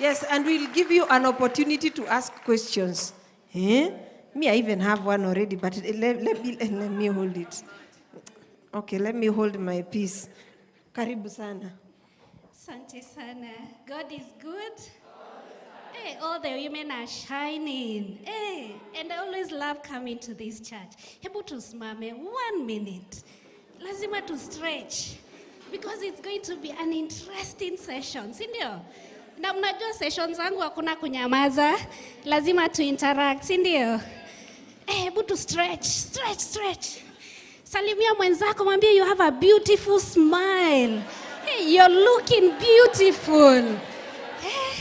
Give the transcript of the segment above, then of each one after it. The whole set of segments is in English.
Yes, and we'll give you an opportunity to ask questions. Eh? Me, I even have one already, but let me hold it. Okay, let me hold my peace. Karibu sana. Asante sana. God is good. Hey, all the women are shining. Hey, and I always love coming to this church. Hebu tusimame 1 minute. Lazima to stretch. Because it's going to be an interesting session, si ndio? Na mnajua sessions zangu hakuna kunyamaza. Lazima to interact, si ndio? Hebu to stretch. Salimia mwenzako, mwambie you have a beautiful smile. Hey, you're looking beautiful. Hey.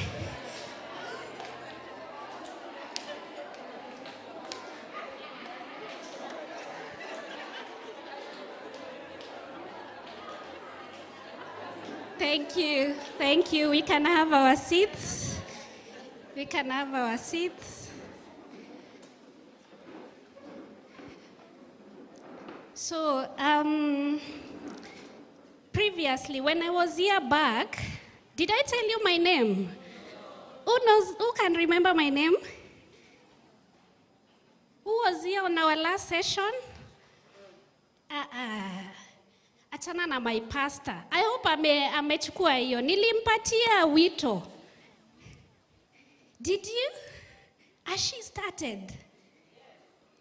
Thank you. We can have our seats. So, previously, when I was here back, did I tell you my name? Who can remember my name? Who was here on our last session? Achana na my pastor. I hope amechukua hiyo. Nilimpatia wito. Did you? She started.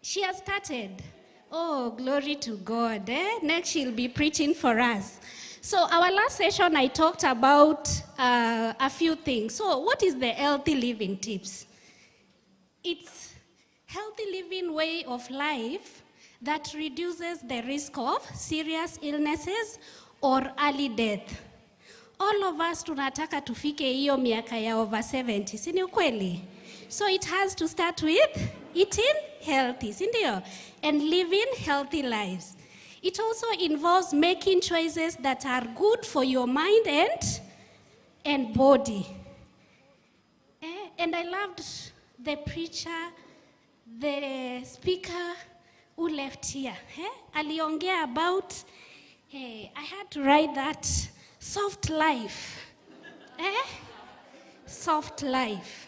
She has started. Oh, glory to God. Next she'll be preaching for us. So our last session I talked about a few things. So what is the healthy living tips? It's healthy living way of life that reduces the risk of serious illnesses or early death. All of us tunataka tufike hiyo miaka ya over 70, si ni ukweli? So it has to start with eating healthy, si ndio? And living healthy lives. It also involves making choices that are good for your mind and body. And I loved the preacher, the speaker who left here. Aliongea about, I had to write that, soft life. Soft life.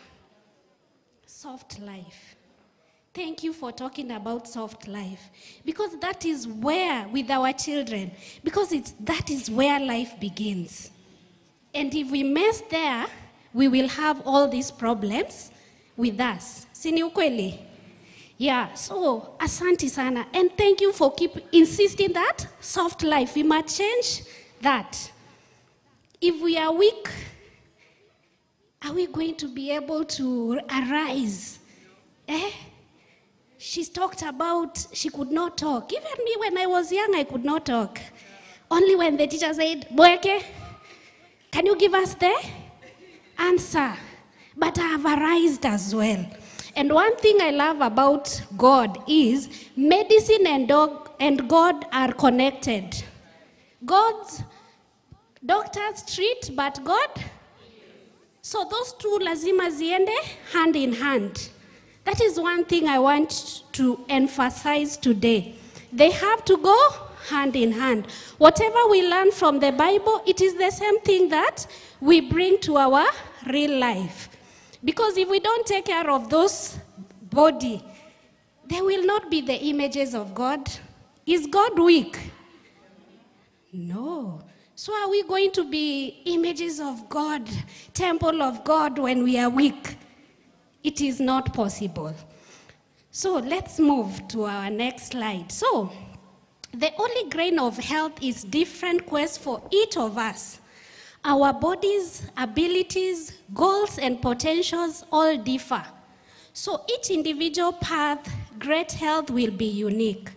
Thank you for talking about soft life. Because that is where, with our children, that is where life begins. And if we mess there, we will have all these problems with us. Sini ukweli? Yeah, so asante sana. And thank you for keep insisting that soft life. We must change that. If we are weak, are we going to be able to arise? She's talked about she could not talk. Even me, when I was young, I could not talk. Only when the teacher said, Mueke, can you give us the answer? But I have arisen as well. And one thing I love about God is medicine and God are connected. Doctors treat, but God. So those two lazima ziende hand in hand. That is one thing I want to emphasize today. They have to go hand in hand. Whatever we learn from the Bible, it is the same thing that we bring to our real life. Because if we don't take care of those body, there will not be the images of God. Is God weak? No. So are we going to be images of God, temple of God when we are weak? It is not possible. So let's move to our next slide. So the only grain of health is different quest for each of us. Our bodies, abilities, goals, and potentials all differ. So each individual path, great health will be unique.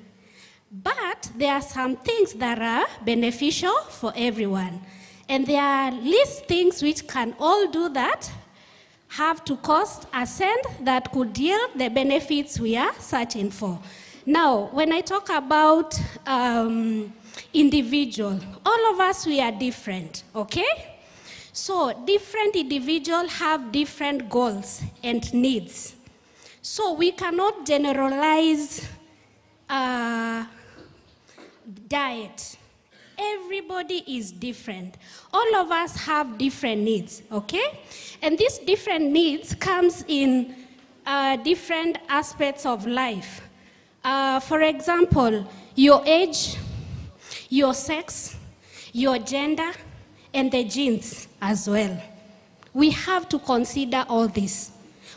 But there are some things that are beneficial for everyone. And there are least things which can all do that, have to cost a cent that could yield the benefits we are searching for. Now, when I talk about individual, all of us, we are different, okay? So different individuals have different goals and needs. So we cannot generalize diet. everybody is different. All of us have different needs, okay? And these different needs comes in different aspects of life. For example, your age, your sex, your gender, and the genes as well. We have to consider all this.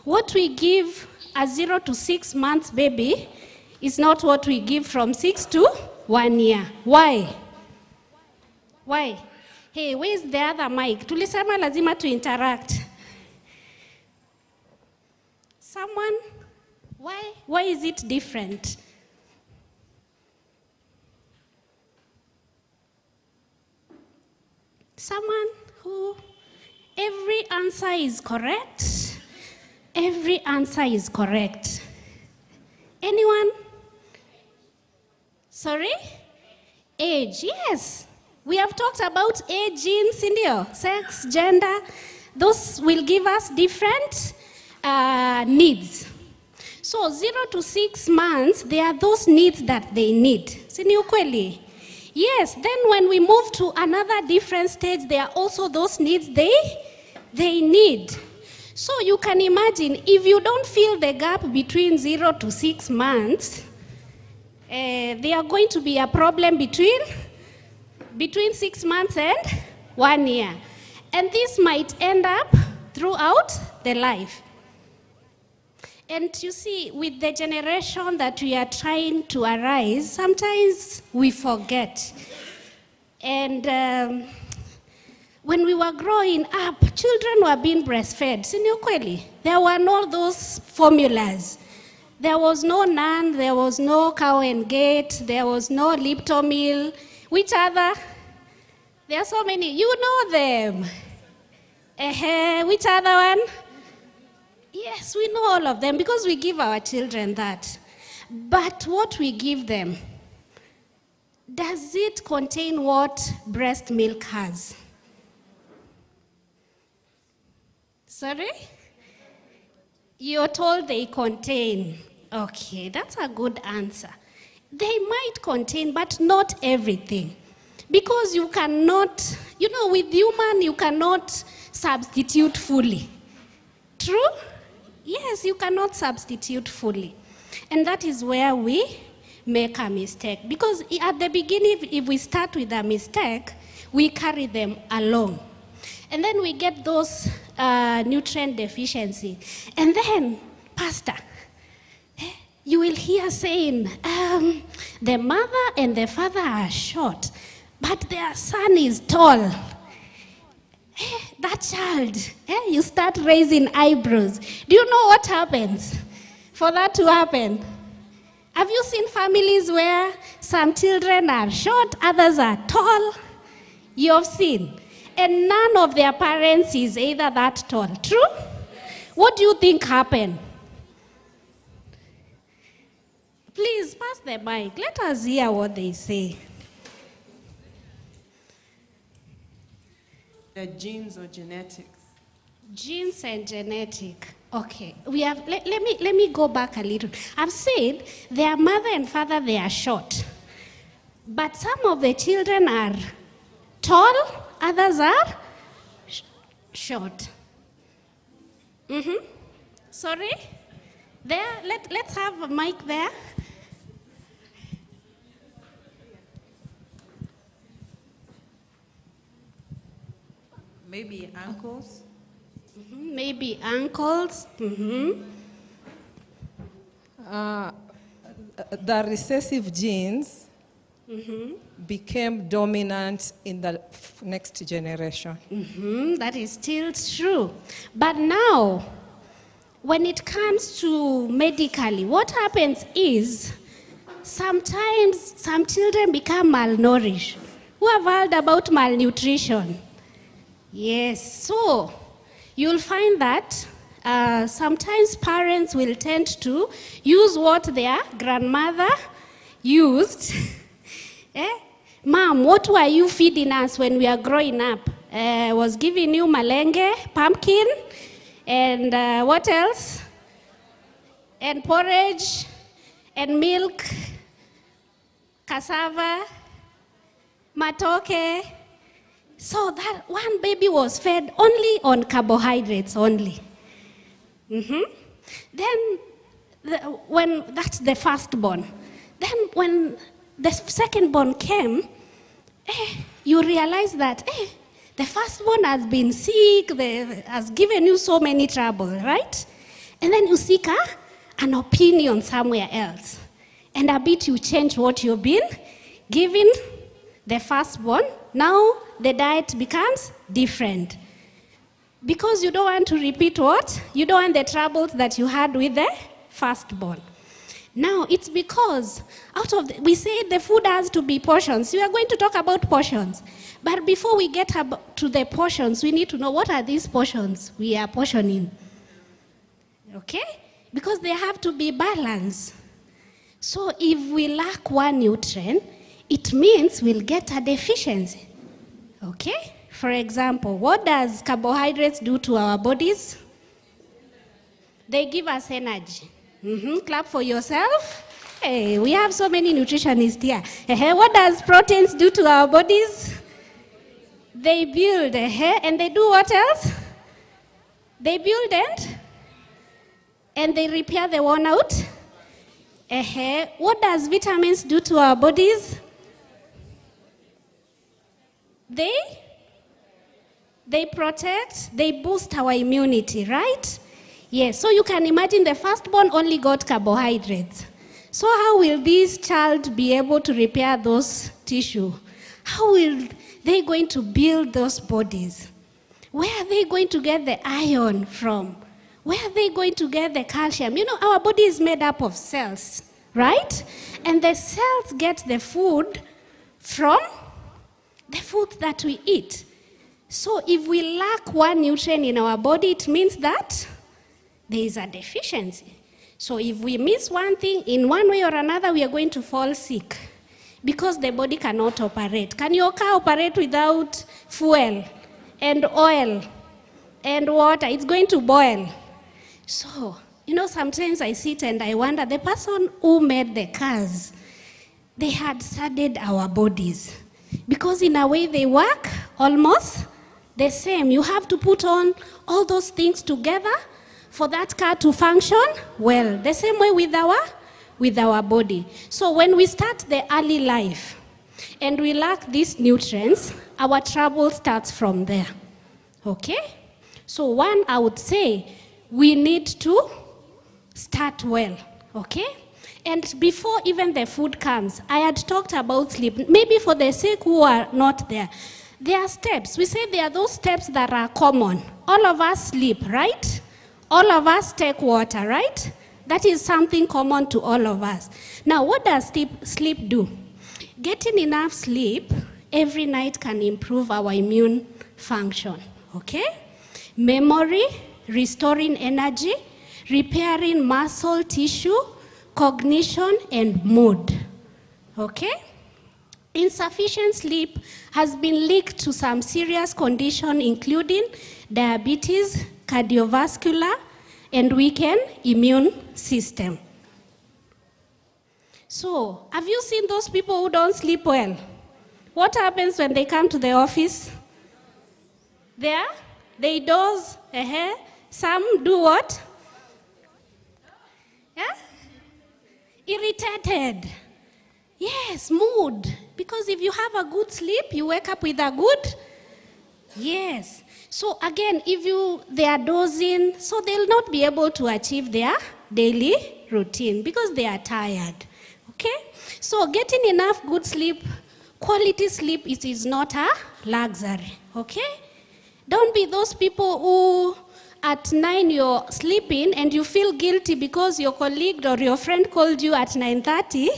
What we give a 0 to 6 months baby is not what we give from 6 to 1 year. Why? Why? Hey, where's the other mic? Tulisema lazima to interact. Someone? Why? Why is it different? Someone who? Every answer is correct. Every answer is correct. Anyone? Sorry? Age, yes. We have talked about age, genes, sex, gender. Those will give us different needs. So 0 to 6 months, there are those needs that they need. Sini ukweli? Yes, then when we move to another different stage, there are also those needs they need. So you can imagine, if you don't fill the gap between 0 to 6 months, there are going to be a problem between 6 months and 1 year. And this might end up throughout the life. And you see, with the generation that we are trying to arise, sometimes we forget. And when we were growing up, children were being breastfed. Sini ukweli? There were no those formulas. There was no NAN, there was no Cow and Gate, there was no Liptomil. Which other? There are so many. You know them. Which other one? Yes, we know all of them because we give our children that. But what we give them, does it contain what breast milk has? Sorry? You're told they contain. Okay, that's a good answer. They might contain, but not everything. Because you cannot, with human, you cannot substitute fully. True? Yes, you cannot substitute fully. And that is where we make a mistake. Because at the beginning, if we start with a mistake, we carry them along. And then we get those nutrient deficiency. And then, Pastor, you will hear saying, the mother and the father are short, but their son is tall. That child, you start raising eyebrows. Do you know what happens for that to happen? Have you seen families where some children are short, others are tall? You have seen. And none of their parents is either that tall. True? What do you think happened? Please pass the mic. Let us hear what they say. The genes or genetics? Genes and genetic. Okay. Let me go back a little. I've said their mother and father, they are short. But some of the children are tall, others are short. Sorry? There, let's have a mic there. Maybe ankles? Maybe ankles. The recessive genes became dominant in the next generation. That is still true. But now, when it comes to medically, what happens is sometimes some children become malnourished. Who have heard about malnutrition? Yes, so you'll find that sometimes parents will tend to use what their grandmother used. Mom, what were you feeding us when we are growing up? Was giving you malenge, pumpkin, and what else? And porridge, and milk, cassava, matoke. So that one baby was fed only on carbohydrates only. Then, when that's the firstborn. Then when the secondborn came, you realize that the firstborn has been sick, has given you so many trouble, right? And then you seek an opinion somewhere else. And a bit you change what you've been giving the firstborn. Now the diet becomes different. Because you don't want to repeat what? You don't want the troubles that you had with the firstborn. Now, it's because we say the food has to be portions. We are going to talk about portions. But before we get to the portions, we need to know what are these portions we are portioning. Okay? Because they have to be balanced. So if we lack one nutrient, it means we'll get a deficiency. Okay? For example, what does carbohydrates do to our bodies? They give us energy. Clap for yourself. Hey, we have so many nutritionists here. What does proteins do to our bodies? They build. And they do what else? They build and they repair the worn out. What does vitamins do to our bodies? They protect, they boost our immunity, right? Yes, so you can imagine the firstborn only got carbohydrates. So how will this child be able to repair those tissue? How will they going to build those bodies? Where are they going to get the iron from? Where are they going to get the calcium? You know, our body is made up of cells, right? And the cells get the food from the food that we eat. So if we lack one nutrient in our body, it means that there is a deficiency. So if we miss one thing, in one way or another, we are going to fall sick because the body cannot operate. Can your car operate without fuel and oil and water? It's going to boil. So, you know, sometimes I sit and I wonder, the person who made the cars, they had studied our bodies because in a way they work almost the same. You have to put on all those things together for that car to function well. The same way with our body. So when we start the early life and we lack these nutrients, our trouble starts from there. Okay? So one, I would say, we need to start well. Okay? And before even the food comes, I had talked about sleep. Maybe for the sake who are not there. There are steps. We say there are those steps that are common. All of us sleep, right? All of us take water, right? That is something common to all of us. Now, what does sleep do? Getting enough sleep every night can improve our immune function, okay? Memory, restoring energy, repairing muscle tissue, cognition, and mood, okay? Insufficient sleep has been linked to some serious conditions, including diabetes, cardiovascular, and weakened immune system. So, have you seen those people who don't sleep well? What happens when they come to the office? They doze. Some do what? Yeah? Irritated. Yes, mood. Because if you have a good sleep, you wake up with a good. Yes. So again, they are dozing, so they'll not be able to achieve their daily routine because they are tired. Okay? So getting enough good sleep, quality sleep is not a luxury. Okay? Don't be those people who at 9 you're sleeping and you feel guilty because your colleague or your friend called you at 9:30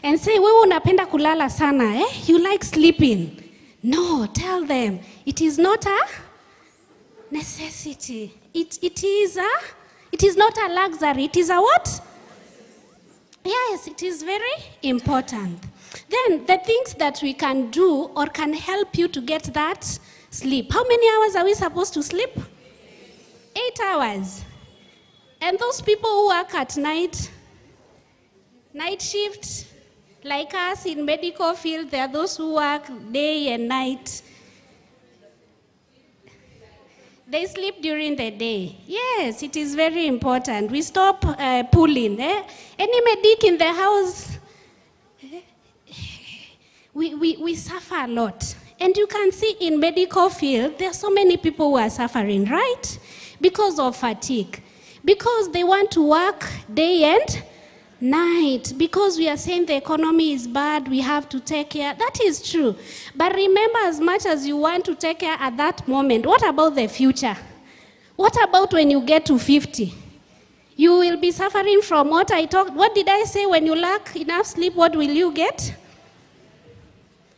and say, wewe unapenda kulala sana, eh? You like sleeping. No, tell them, it is not a necessity. It is not a luxury. It is a what? Yes, it is very important. Then the things that we can do or can help you to get that sleep. How many hours are we supposed to sleep? 8 hours. And those people who work at night shift, Like us in medical field, there are those who work day and night. They sleep during the day. Yes, it is very important. We stop pulling. Any medic in the house, we suffer a lot. And you can see in medical field, there are so many people who are suffering, right? Because of fatigue. Because they want to work day and night. Because we are saying the economy is bad, we have to take care. That is true. But remember, as much as you want to take care at that moment, what about the future? What about when you get to 50? You will be suffering from what I talked. What did I say? When you lack enough sleep, what will you get?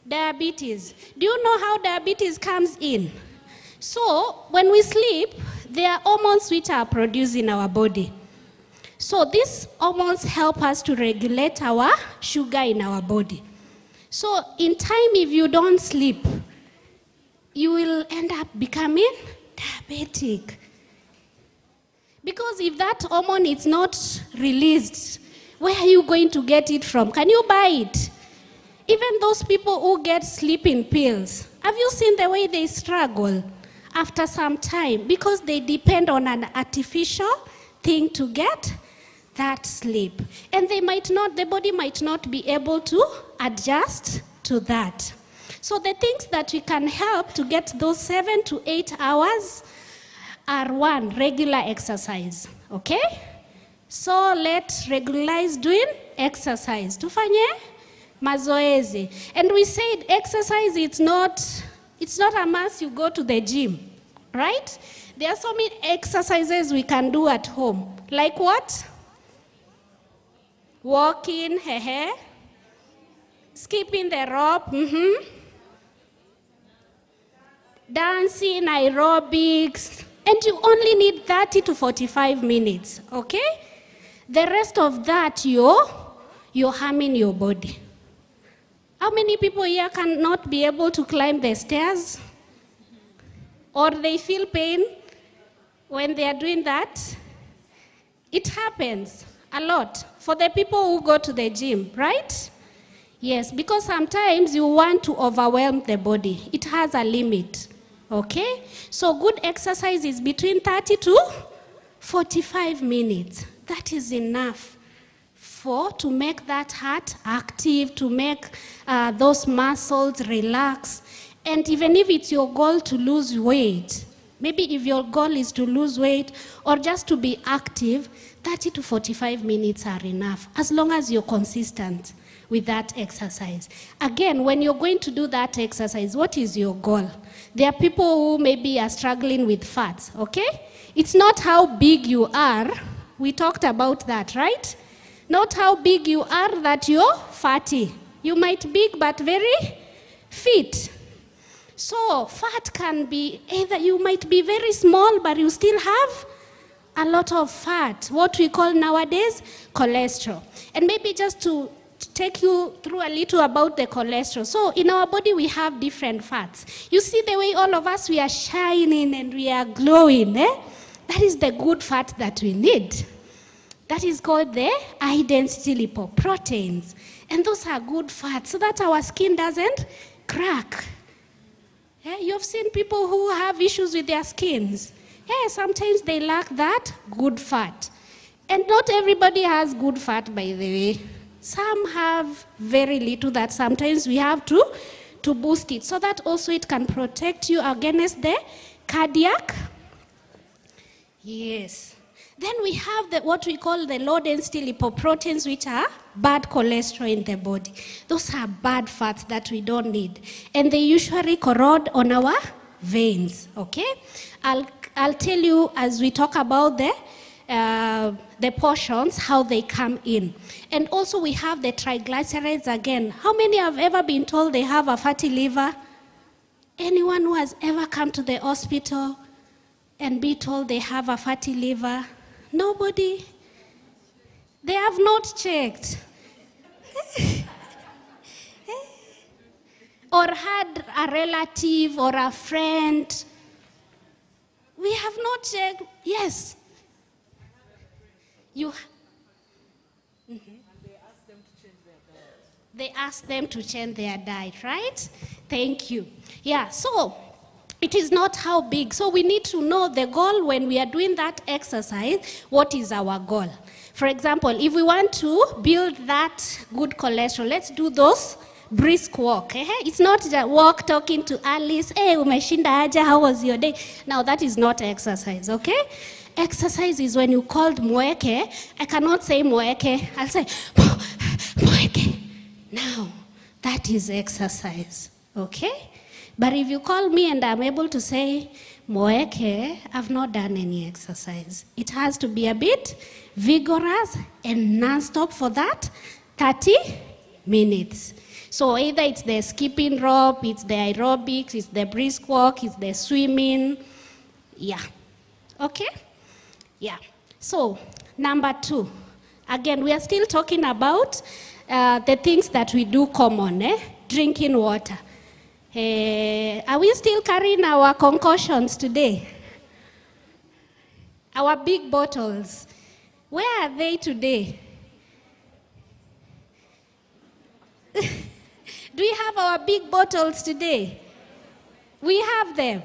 Diabetes. Do you know how diabetes comes in? So, when we sleep, there are hormones which are produced in our body. So, these hormones help us to regulate our sugar in our body. So, in time, if you don't sleep, you will end up becoming diabetic. Because if that hormone is not released, where are you going to get it from? Can you buy it? Even those people who get sleeping pills, have you seen the way they struggle after some time? Because they depend on an artificial thing to get that sleep. And the body might not be able to adjust to that. So the things that we can help to get those 7 to 8 hours are 1, regular exercise. Okay? So let's regularize doing exercise. Tufanye mazoezi. And we said exercise, it's not a must you go to the gym, right? There are so many exercises we can do at home. Like what? Walking, skipping the rope, dancing, aerobics, and you only need 30 to 45 minutes, okay? The rest of that, you're harming your body. How many people here cannot be able to climb the stairs? Or they feel pain when they are doing that? It happens a lot for the people who go to the gym, right? Yes, because sometimes you want to overwhelm the body. It has a limit, okay? So good exercise is between 30 to 45 minutes. That is enough to make that heart active, to make those muscles relax. And even if it's your goal to lose weight, maybe if your goal is to lose weight or just to be active, 30 to 45 minutes are enough, as long as you're consistent with that exercise. Again, when you're going to do that exercise, what is your goal? There are people who maybe are struggling with fats, okay? It's not how big you are. We talked about that, right? Not how big you are that you're fatty. You might be big but very fit. So fat can be either you might be very small but you still have a lot of fat, what we call nowadays cholesterol. And maybe just to take you through a little about the cholesterol. So in our body we have different fats. You see the way all of us, we are shining and we are glowing. That is the good fat that we need. That is called the high-density lipoproteins. And those are good fats so that our skin doesn't crack. You've seen people who have issues with their skins. Sometimes they lack that good fat. And not everybody has good fat, by the way. Some have very little that sometimes we have to boost it so that also it can protect you against the cardiac. Yes. Then we have what we call the low-density lipoproteins, which are bad cholesterol in the body. Those are bad fats that we don't need. And they usually corrode on our veins, okay? I'll tell you as we talk about the portions, how they come in. And also we have the triglycerides again. How many have ever been told they have a fatty liver? Anyone who has ever come to the hospital and be told they have a fatty liver? Nobody. They have not checked. Or had a relative or a friend. We have not checked. Yes. You. Mm-hmm. And they ask them to change their diet. They ask them to change their diet, right? Thank you. Yeah, so it is not how big. So we need to know the goal when we are doing that exercise. What is our goal? For example, if we want to build that good cholesterol, let's do those brisk walk. It's not just walk talking to Alice, hey, umeshinda aje, how was your day? Now that is not exercise, okay? Exercise is when you called Mueke. I cannot say Mueke, I'll say Mueke. Now, that is exercise, okay? But if you call me and I'm able to say Mueke, I've not done any exercise. It has to be a bit vigorous and non-stop for that 30 minutes. So either it's the skipping rope, it's the aerobics, it's the brisk walk, it's the swimming. Yeah. Okay? Yeah. So, number 2. Again, we are still talking about the things that we do common, drinking water. Are we still carrying our concoctions today? Our big bottles. Where are they today? Do we have our big bottles today? We have them.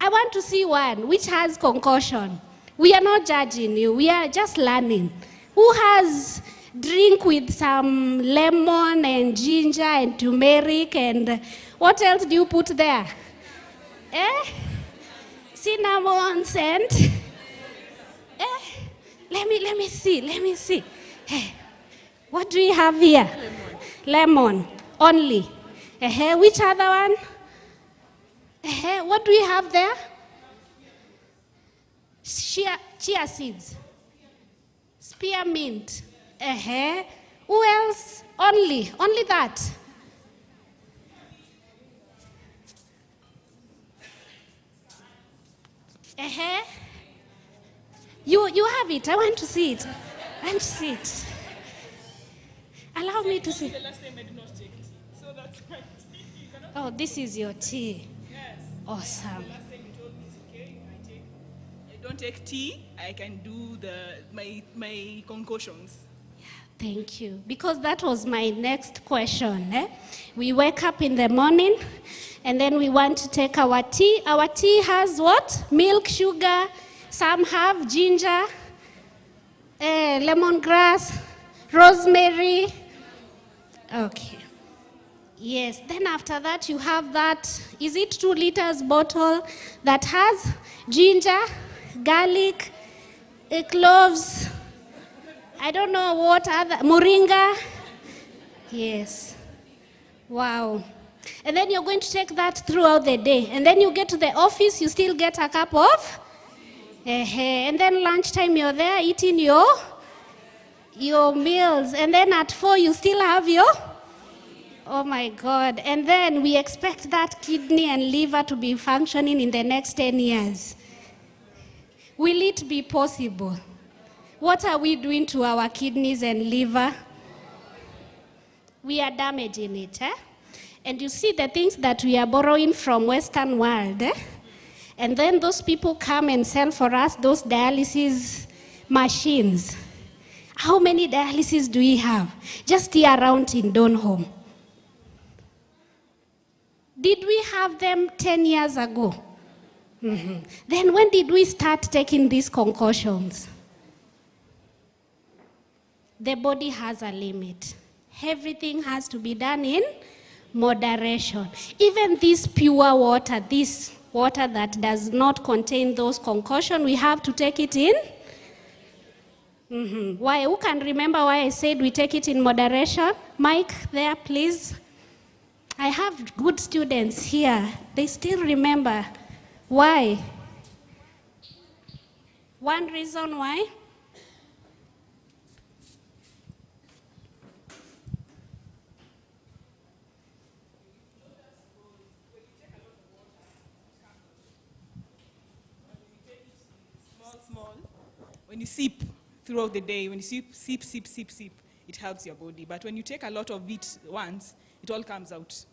I want to see one which has concoction. We are not judging you. We are just learning. Who has drink with some lemon and ginger and turmeric and what else do you put there? Cinnamon scent. Let me see. Hey, what do we have here? Lemon only. Which other one? What do we have there? Chia seeds. Spearmint. Who else? Only that. You have it. I want to see it. Allow me to see. The last time I did not take tea, so that's my tea. Oh, this is your tea. Yes. Awesome. The last time you told me it's okay. I don't take tea. I can do my concoctions. Thank you. Because that was my next question. We wake up in the morning and then we want to take our tea. Our tea has what? Milk, sugar. Some have ginger, lemongrass, rosemary. Okay. Yes. Then after that you have that, is it 2 liters bottle that has ginger, garlic, cloves, I don't know what other, moringa. Yes. Wow. And then you're going to take that throughout the day. And then you get to the office, you still get a cup of. And then lunchtime you're there eating your meals. And then at 4 you still have your. Oh my God. And then we expect that kidney and liver to be functioning in the next 10 years. Will it be possible? What are we doing to our kidneys and liver? We are damaging it. And you see the things that we are borrowing from Western world. And then those people come and sell for us those dialysis machines. How many dialysis do we have? Just here around in Donholm. Did we have them 10 years ago? Mm-hmm. Then when did we start taking these concoctions? The body has a limit. Everything has to be done in moderation. Even this pure water, this water that does not contain those concoctions, we have to take it in. Mm-hmm. Why? Who can remember why I said we take it in moderation? Mike, there, please. I have good students here. They still remember. Why? One reason why? Small. When you sip throughout the day, when you sip, it helps your body. But when you take a lot of it once, it all comes out.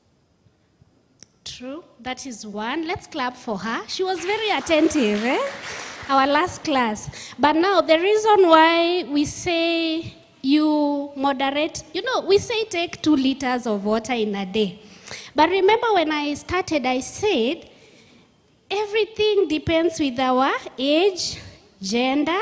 True. That is one. Let's clap for her. She was very attentive, Our last class. But now, the reason why we say you moderate. You know, we say take 2 liters of water in a day. But remember when I started, I said everything depends with our age, gender,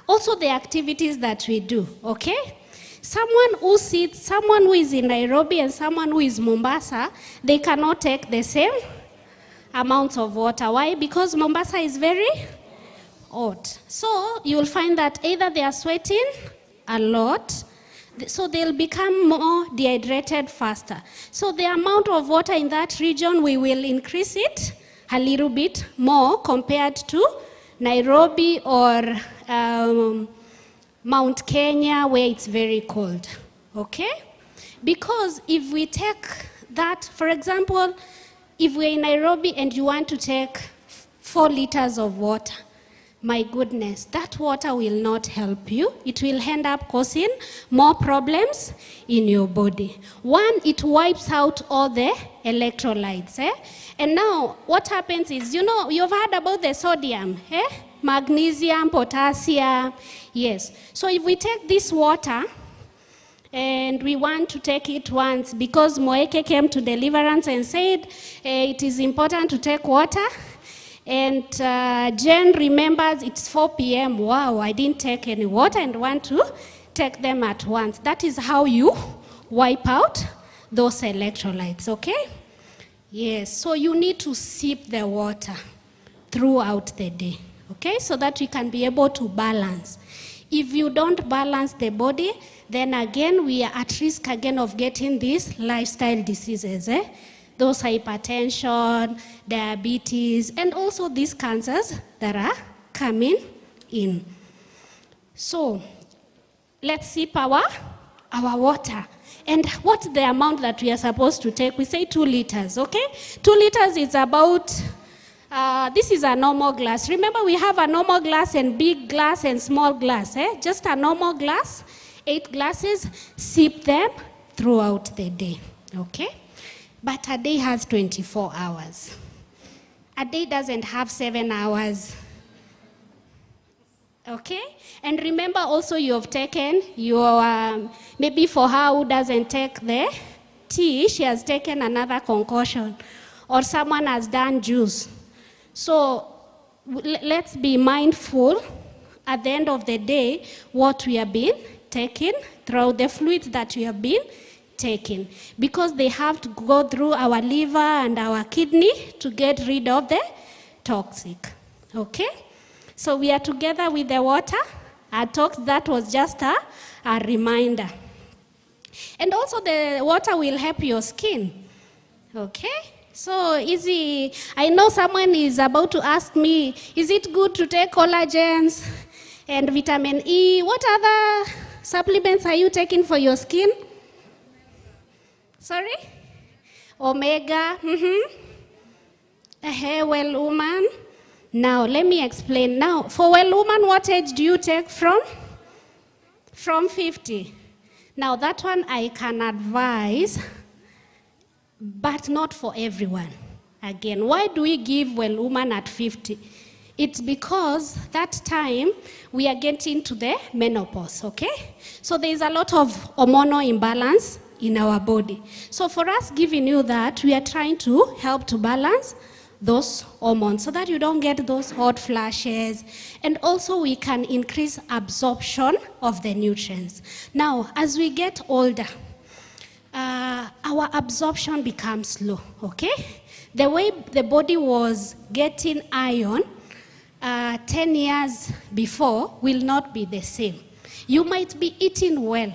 also the activities that we do, okay? Someone who is in Nairobi and someone who is Mombasa, they cannot take the same amounts of water. Why? Because Mombasa is very hot. So you'll find that either they are sweating a lot, so they'll become more dehydrated faster. So the amount of water in that region, we will increase it a little bit more compared to Nairobi or Mount Kenya, where it's very cold, okay? Because if we take that, for example, if we're in Nairobi and you want to take 4 liters of water, my goodness, that water will not help you. It will end up causing more problems in your body. One, it wipes out all the electrolytes. And now, what happens is, you know, you've heard about the sodium, magnesium, potassium, yes. So if we take this water, and we want to take it once, because Mueke came to deliverance and said, it is important to take water. And Jen remembers it's 4 p.m. Wow, I didn't take any water and want to take them at once. That is how you wipe out those electrolytes, okay? Yes, so you need to sip the water throughout the day, okay? So that you can be able to balance. If you don't balance the body, then again, we are at risk again of getting these lifestyle diseases, those hypertension, diabetes, and also these cancers that are coming in. So let's sip our water. And what's the amount that we are supposed to take? We say 2 liters, okay? 2 liters is about, this is a normal glass. Remember, we have a normal glass and big glass and small glass, Just a normal glass, 8 glasses, sip them throughout the day, okay? But a day has 24 hours. A day doesn't have 7 hours. Okay? And remember also you have taken your, maybe for her who doesn't take the tea, she has taken another concoction. Or someone has done juice. So let's be mindful at the end of the day what we have been taking throughout the fluids that we have been taking, because they have to go through our liver and our kidney to get rid of the toxic, okay? So we are together with the water. I talked, that was just a reminder. And also the water will help your skin, okay? So easy. I know someone is about to ask me, is it good to take collagens and vitamin E? What other supplements are you taking for your skin? Sorry? Omega. Well, woman. Now, let me explain. Now, for well, woman, what age do you take from? From 50. Now, that one I can advise, but not for everyone. Again, why do we give well, woman at 50? It's because that time we are getting to the menopause, okay? So there's a lot of hormonal imbalance in our body. So for us giving you that, we are trying to help to balance those hormones so that you don't get those hot flashes, and also we can increase absorption of the nutrients. Now, as we get older, our absorption becomes slow, okay? The way the body was getting iron 10 years before will not be the same. You might be eating well,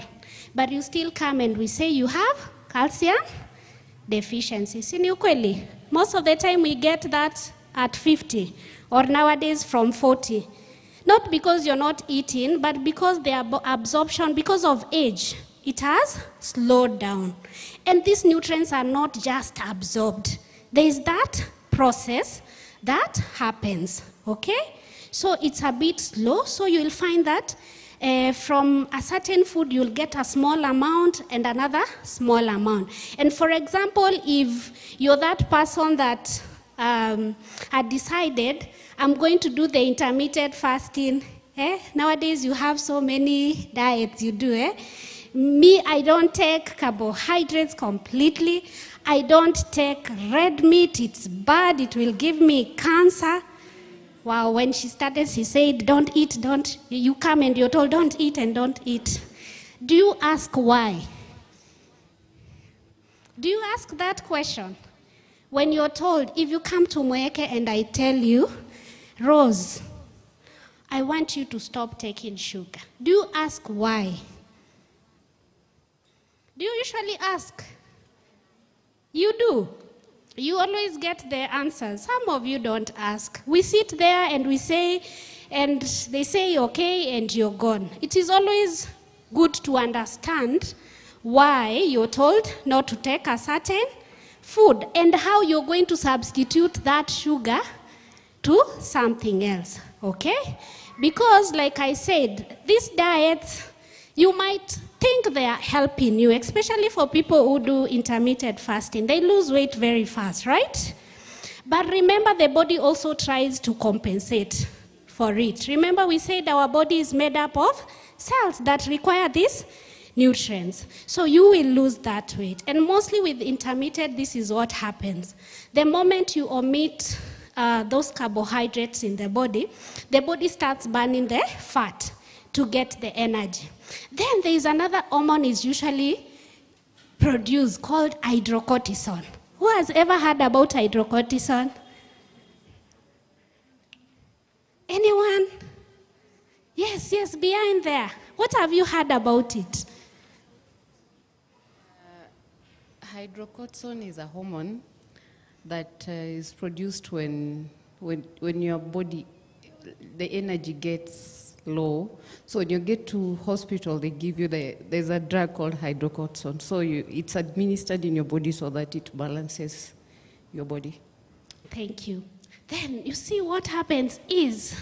but you still come and we say you have calcium deficiency. Sini ukweli? Most of the time we get that at 50 or nowadays from 40. Not because you're not eating, but because the absorption, because of age, it has slowed down. And these nutrients are not just absorbed. There is that process that happens, okay? So it's a bit slow, so you'll find that from a certain food, you'll get a small amount and another small amount. And for example, if you're that person that had decided, I'm going to do the intermittent fasting Nowadays you have so many diets you do. Me, I don't take carbohydrates completely. I don't take red meat. It's bad. It will give me cancer. Wow, when she started, she said, don't eat, don't. You come and you're told, don't eat and don't eat. Do you ask why? Do you ask that question? When you're told, if you come to Mueke and I tell you, Rose, I want you to stop taking sugar. Do you ask why? Do you usually ask? You do. You always get the answers. Some of you don't ask. We sit there and we say, and they say okay, and you're gone. It is always good to understand why you're told not to take a certain food and how you're going to substitute that sugar to something else, okay? Because, like I said, these diets, you might think they are helping you, especially for people who do intermittent fasting. They lose weight very fast, right? But remember, the body also tries to compensate for it. Remember, we said our body is made up of cells that require these nutrients. So you will lose that weight. And mostly with intermittent, this is what happens. The moment you omit those carbohydrates in the body starts burning the fat to get the energy. Then there is another hormone is usually produced called hydrocortisone. Who has ever heard about hydrocortisone? Anyone? Yes, behind there. What have you heard about it? Hydrocortisone is a hormone that is produced when your body, the energy gets low. So when you get to hospital, they give you there's a drug called hydrocortisone. So it's administered in your body so that it balances your body. Thank you. Then you see what happens is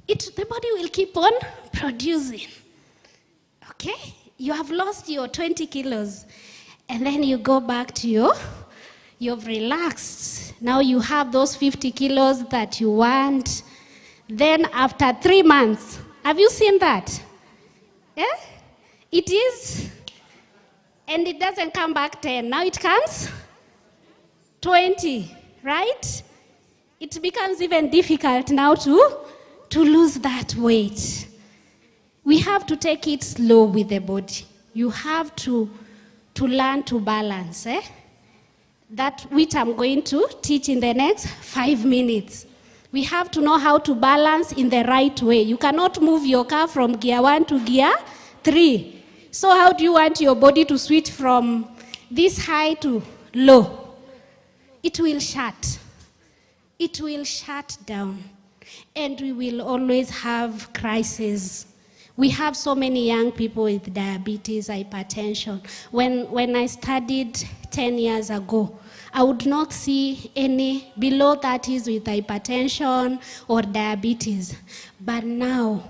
the body will keep on producing. Okay? You have lost your 20 kilos and then you go back to you've relaxed. Now you have those 50 kilos that you want. Then after 3 months, have you seen that? Yeah? It is, and it doesn't come back 10. Now it comes 20, right? It becomes even difficult now to lose that weight. We have to take it slow with the body. You have to learn to balance. That which I'm going to teach in the next 5 minutes. We have to know how to balance in the right way. You cannot move your car from gear 1 to gear 3. So how do you want your body to switch from this high to low? It will shut. It will shut down. And we will always have crises. We have so many young people with diabetes, hypertension. When I studied 10 years ago, I would not see any below 30s with hypertension or diabetes. But now,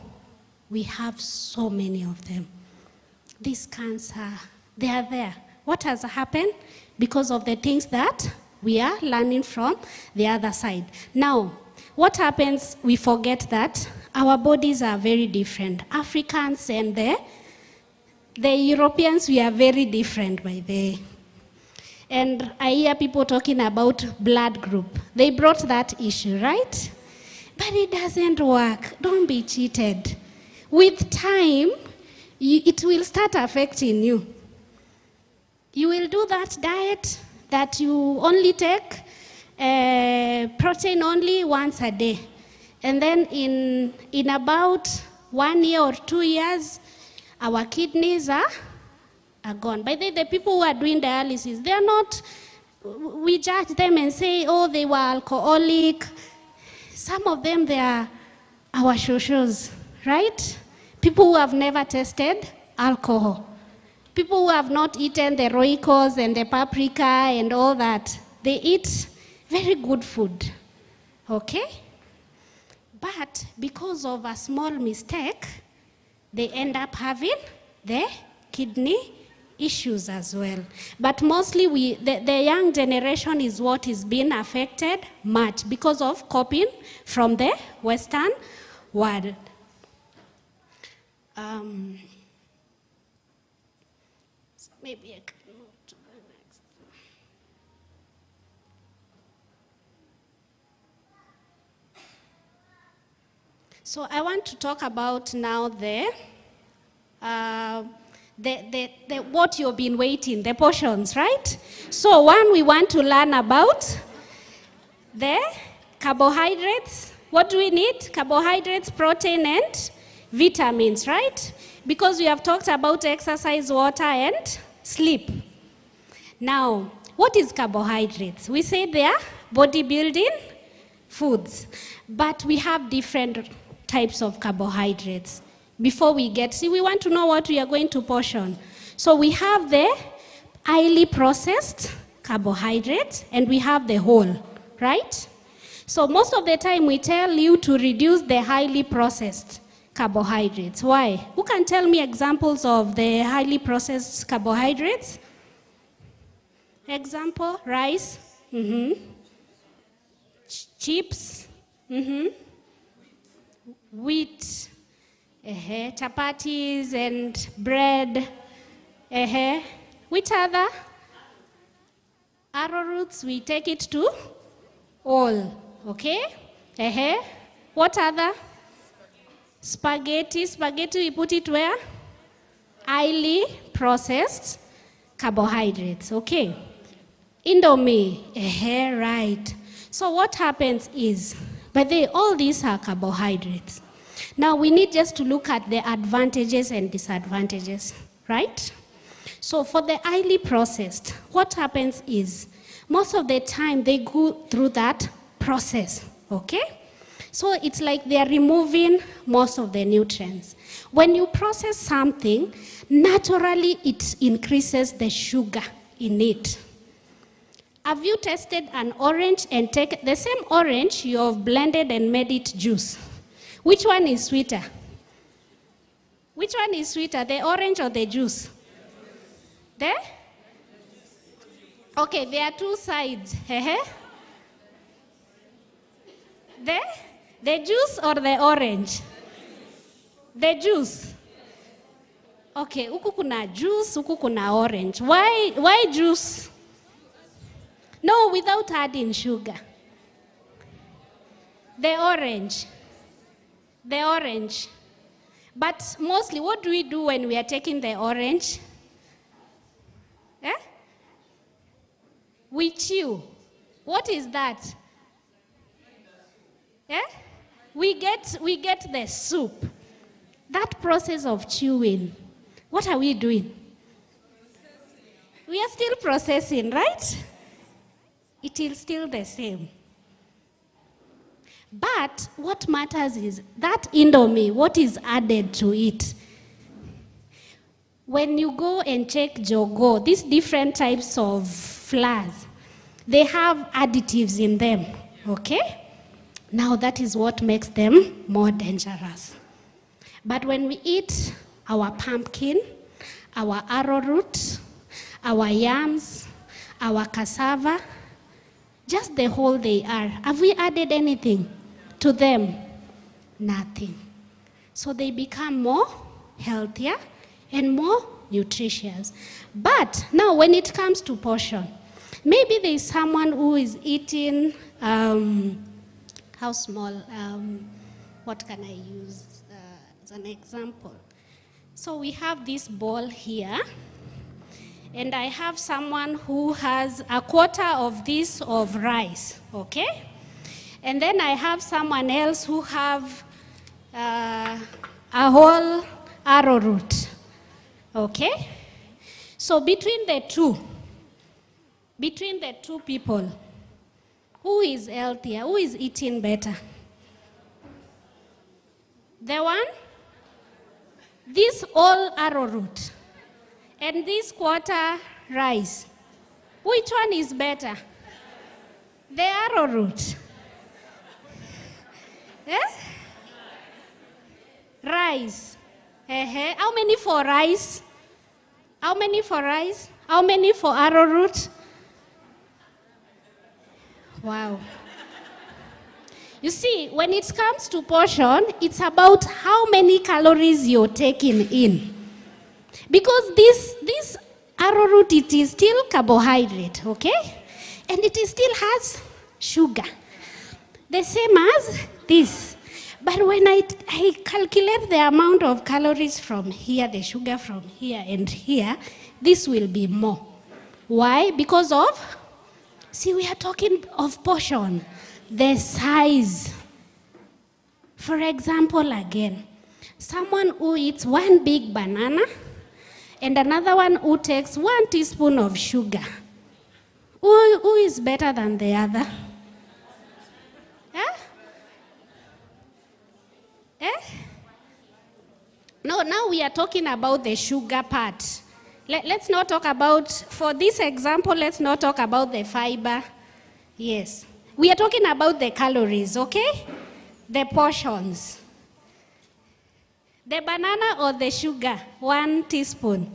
we have so many of them. This cancer, they are there. What has happened? Because of the things that we are learning from the other side. Now, what happens? We forget that our bodies are very different. Africans and the Europeans, we are very different by the. And I hear people talking about blood group. They brought that issue, right? But it doesn't work. Don't be cheated. With time, it will start affecting you. You will do that diet that you only take protein only once a day. And then in about 1 year or 2 years, our kidneys are gone. By the people who are doing dialysis, they are not, we judge them and say, oh, they were alcoholic. Some of them, they are our shoshos, right? People who have never tasted alcohol. People who have not eaten the roicos and the paprika and all that. They eat very good food, okay? But because of a small mistake, they end up having the kidney issues as well. But mostly the young generation is what is being affected much because of copying from the Western world. Maybe I can move to the next. So I want to talk about now what you've been waiting, the portions, right? So one, we want to learn about the carbohydrates. What do we need? Carbohydrates, protein, and vitamins, right? Because we have talked about exercise, water, and sleep. Now, what is carbohydrates? We say they are bodybuilding foods, but we have different types of carbohydrates. Before we we want to know what we are going to portion. So we have the highly processed carbohydrates, and we have the whole, right? So most of the time we tell you to reduce the highly processed carbohydrates. Why? Who can tell me examples of the highly processed carbohydrates? Example, rice, chips, wheat, chapatis and bread. Which other? Arrowroots, we take it to all, okay? What other? Spaghetti, we put it where? Highly processed carbohydrates, okay? Indomie, right. So what happens is, all these are carbohydrates. Now we need just to look at the advantages and disadvantages, right? So for the highly processed, what happens is, most of the time they go through that process, okay? So it's like they are removing most of the nutrients. When you process something, naturally it increases the sugar in it. Have you tasted an orange and take the same orange you have blended and made it juice? Which one is sweeter? Which one is sweeter, the orange or the juice? Okay, there are two sides. The juice or the orange? The juice. Okay, huku kuna juice, huku kuna orange. Why juice? No, without adding sugar. The orange. The orange. But mostly, what do we do when we are taking the orange? We chew. What is that? We get the soup. That process of chewing, what are we doing? We are still processing, right? It is still the same. But what matters is that Indomie, what is added to it. When you go and check Jogo, these different types of flours, they have additives in them, okay? Now that is what makes them more dangerous. But when we eat our pumpkin, our arrowroot, our yams, our cassava, just the whole they are, have we added anything to them? Nothing. So they become more healthier and more nutritious. But now when it comes to portion, maybe there is someone who is eating, how small, what can I use as an example? So we have this bowl here, and I have someone who has a quarter of this of rice, okay? And then I have someone else who have a whole arrowroot, okay? So between the two people, who is healthier? Who is eating better? The one? This all arrowroot and this quarter rice. Which one is better? The arrowroot. Rice. How many for rice? How many for rice? How many for arrowroot? Wow. You see, when it comes to portion, it's about how many calories you're taking in. Because this arrowroot, it is still carbohydrate, okay? And it is still has sugar. The same as this. But when I calculate the amount of calories from here, the sugar from here and here, this will be more. Why? Because of, see, we are talking of portion. The size. For example, again, someone who eats one big banana and another one who takes 1 teaspoon of sugar. Who is better than the other? No, now we are talking about the sugar part. Let's not talk about, for this example, let's not talk about the fiber. Yes. We are talking about the calories, okay? The portions. The banana or the sugar, 1 teaspoon.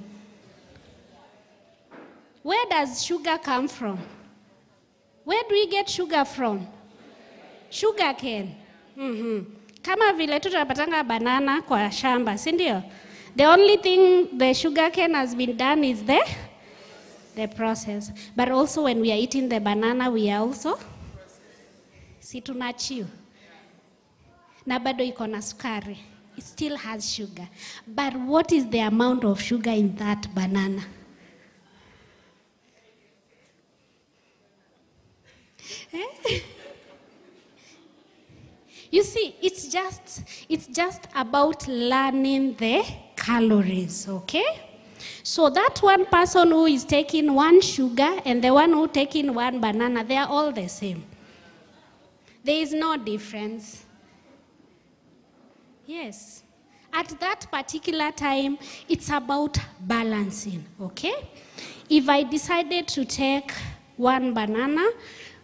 Where does sugar come from? Where do we get sugar from? Sugar cane. Kama vile tu tunapatanga banana kwa shamba, si ndio? The only thing the sugar cane has been done is the process. But also when we are eating the banana, we are also si tunachiu. Na bado iko na sukari. It still has sugar. But what is the amount of sugar in that banana? You see, it's just about learning the calories, okay? So that one person who is taking 1 sugar and the one who taking 1 banana, they are all the same. There is no difference. Yes. At that particular time, it's about balancing, okay? If I decided to take 1 banana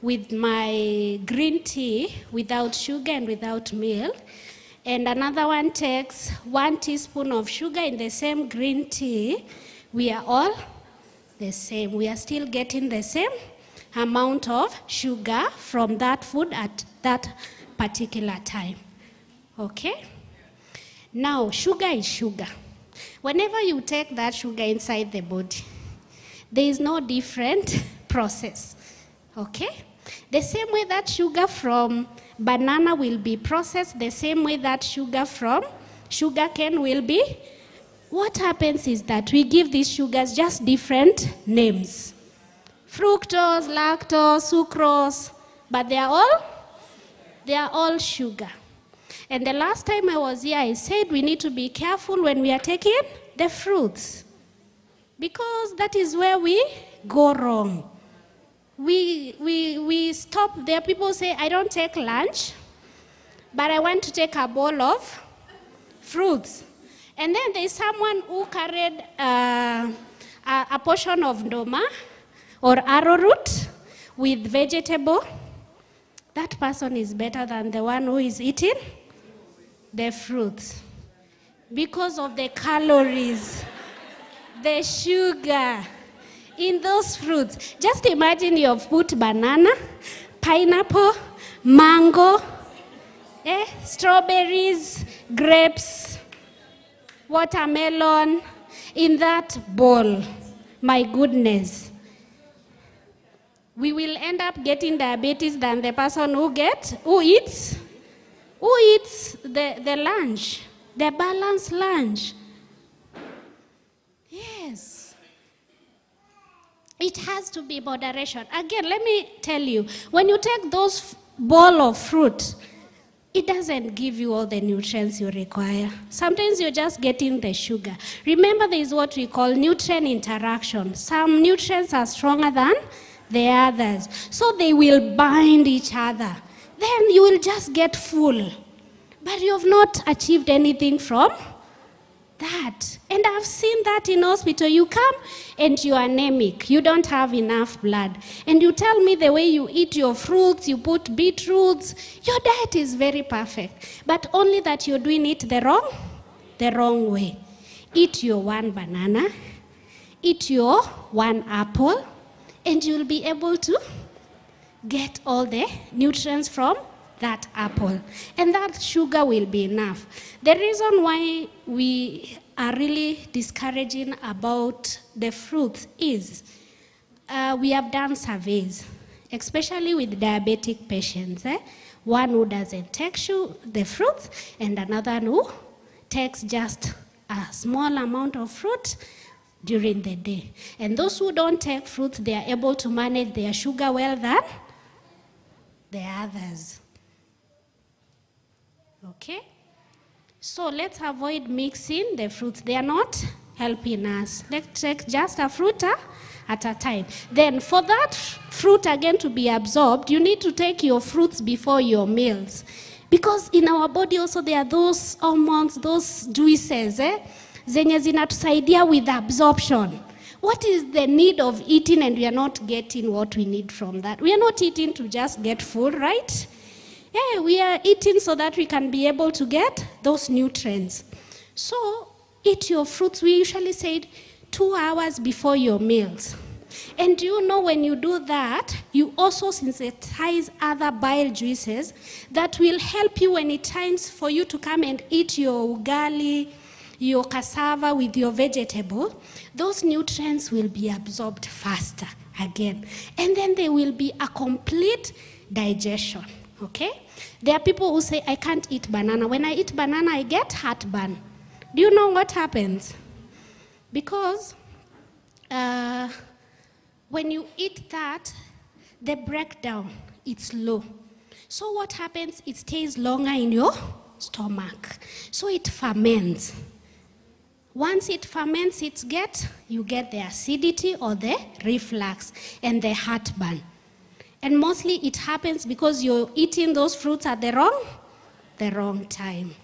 with my green tea without sugar and without milk, and another one takes 1 teaspoon of sugar in the same green tea, we are all the same. We are still getting the same amount of sugar from that food at that particular time. Okay? Now, sugar is sugar. Whenever you take that sugar inside the body, there is no different process. Okay? The same way that sugar from banana will be processed, the same way that sugar from sugar cane will be. What happens is that we give these sugars just different names. Fructose, lactose, sucrose, but they are all sugar. And the last time I was here, I said we need to be careful when we are taking the fruits, because that is where we go wrong. We stop. There are people who say, I don't take lunch, but I want to take a bowl of fruits. And then there's someone who carried a portion of ndoma or arrowroot with vegetable. That person is better than the one who is eating the fruits because of the calories, the sugar in those fruits. Just imagine you've put banana, pineapple, mango, strawberries, grapes, watermelon in that bowl. My goodness. We will end up getting diabetes than the person who eats the lunch, the balanced lunch. Yes. It has to be moderation. Again, let me tell you, when you take those bowl of fruit, it doesn't give you all the nutrients you require. Sometimes you're just getting the sugar. Remember, there is what we call nutrient interaction. Some nutrients are stronger than the others. So they will bind each other. Then you will just get full. But you have not achieved anything from that. And I've seen that in hospital. You come and you are anemic. You don't have enough blood. And you tell me the way you eat your fruits, you put beetroots, your diet is very perfect. But only that you're doing it the wrong way. Eat your 1 banana, eat your 1 apple, and you'll be able to get all the nutrients from that apple. And that sugar will be enough. The reason why we are really discouraging about the fruits is we have done surveys, especially with diabetic patients. One who doesn't take the fruits and another who takes just a small amount of fruit during the day. And those who don't take fruits, they are able to manage their sugar well than the others. Okay? So let's avoid mixing the fruits. They are not helping us. Let's take just a fruit at a time. Then for that fruit again to be absorbed, you need to take your fruits before your meals. Because in our body also there are those hormones, those juices, zenye zinatusaidia with absorption. What is the need of eating and we are not getting what we need from that? We are not eating to just get full, right? Yeah, we are eating so that we can be able to get those nutrients. So eat your fruits. We usually say 2 hours before your meals. And you know when you do that, you also synthesize other bile juices that will help you when it's time for you to come and eat your ugali, your cassava with your vegetable. Those nutrients will be absorbed faster again. And then there will be a complete digestion, okay? There are people who say, I can't eat banana. When I eat banana, I get heartburn. Do you know what happens? Because when you eat that, the breakdown, it's low. So what happens? It stays longer in your stomach. So it ferments. Once it ferments, you get the acidity or the reflux and the heartburn. And mostly it happens because you're eating those fruits at the wrong time.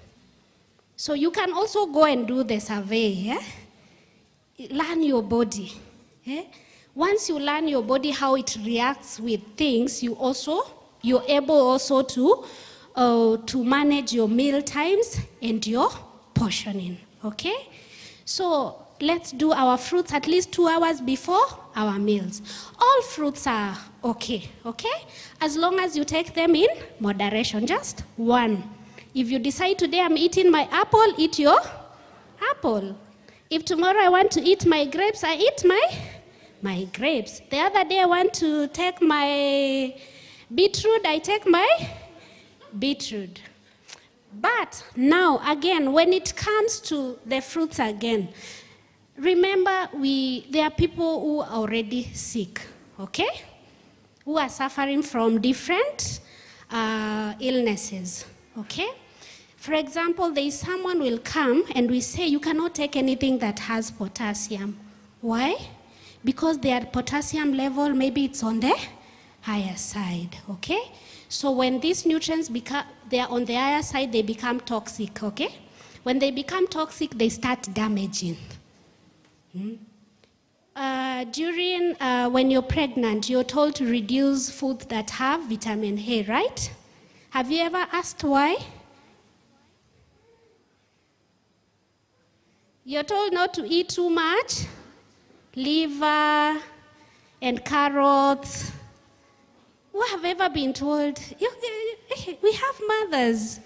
So you can also go and do the survey. Yeah? Learn your body. Yeah? Once you learn your body how it reacts with things, you're able also to manage your meal times and your portioning. Okay? So let's do our fruits at least 2 hours before our meals. All fruits are okay? As long as you take them in moderation, just one. If you decide today I'm eating my apple, eat your apple. If tomorrow I want to eat my grapes, I eat my grapes. The other day I want to take my beetroot, I take my beetroot. But now, again, when it comes to the fruits again, remember there are people who are already sick, okay? Who are suffering from different illnesses, okay? For example, there is someone will come and we say, you cannot take anything that has potassium. Why? Because their potassium level, maybe it's on the higher side, okay? So when these nutrients they are on the higher side, they become toxic, okay? When they become toxic, they start damaging. When you're pregnant, you're told to reduce foods that have vitamin A, right? Have you ever asked why? You're told not to eat too much liver and carrots. Who have ever been told? We have mothers.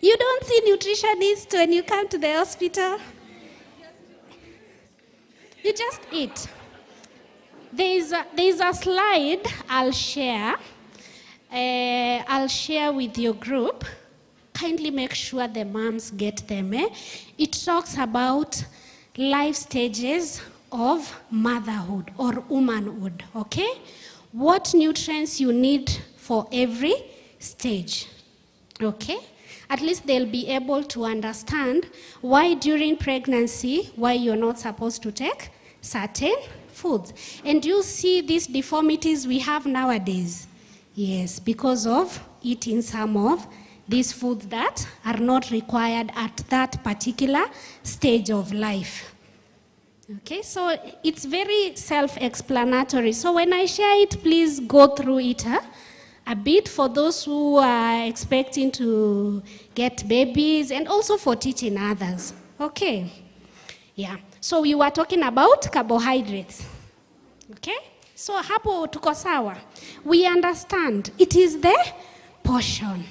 You don't see nutritionists when you come to the hospital. You just eat. There's a slide I'll share. I'll share with your group. Kindly make sure the moms get them. It talks about life stages of motherhood or womanhood, okay? What nutrients you need for every stage, okay? At least they'll be able to understand why during pregnancy, why you're not supposed to take certain foods. And you see these deformities we have nowadays. Yes, because of eating some of these foods that are not required at that particular stage of life. Okay, so it's very self-explanatory. So when I share it, please go through it a bit for those who are expecting to get babies and also for teaching others. Okay, yeah. So we were talking about carbohydrates. Okay, so hapo tuko sawa. We understand it is the portion.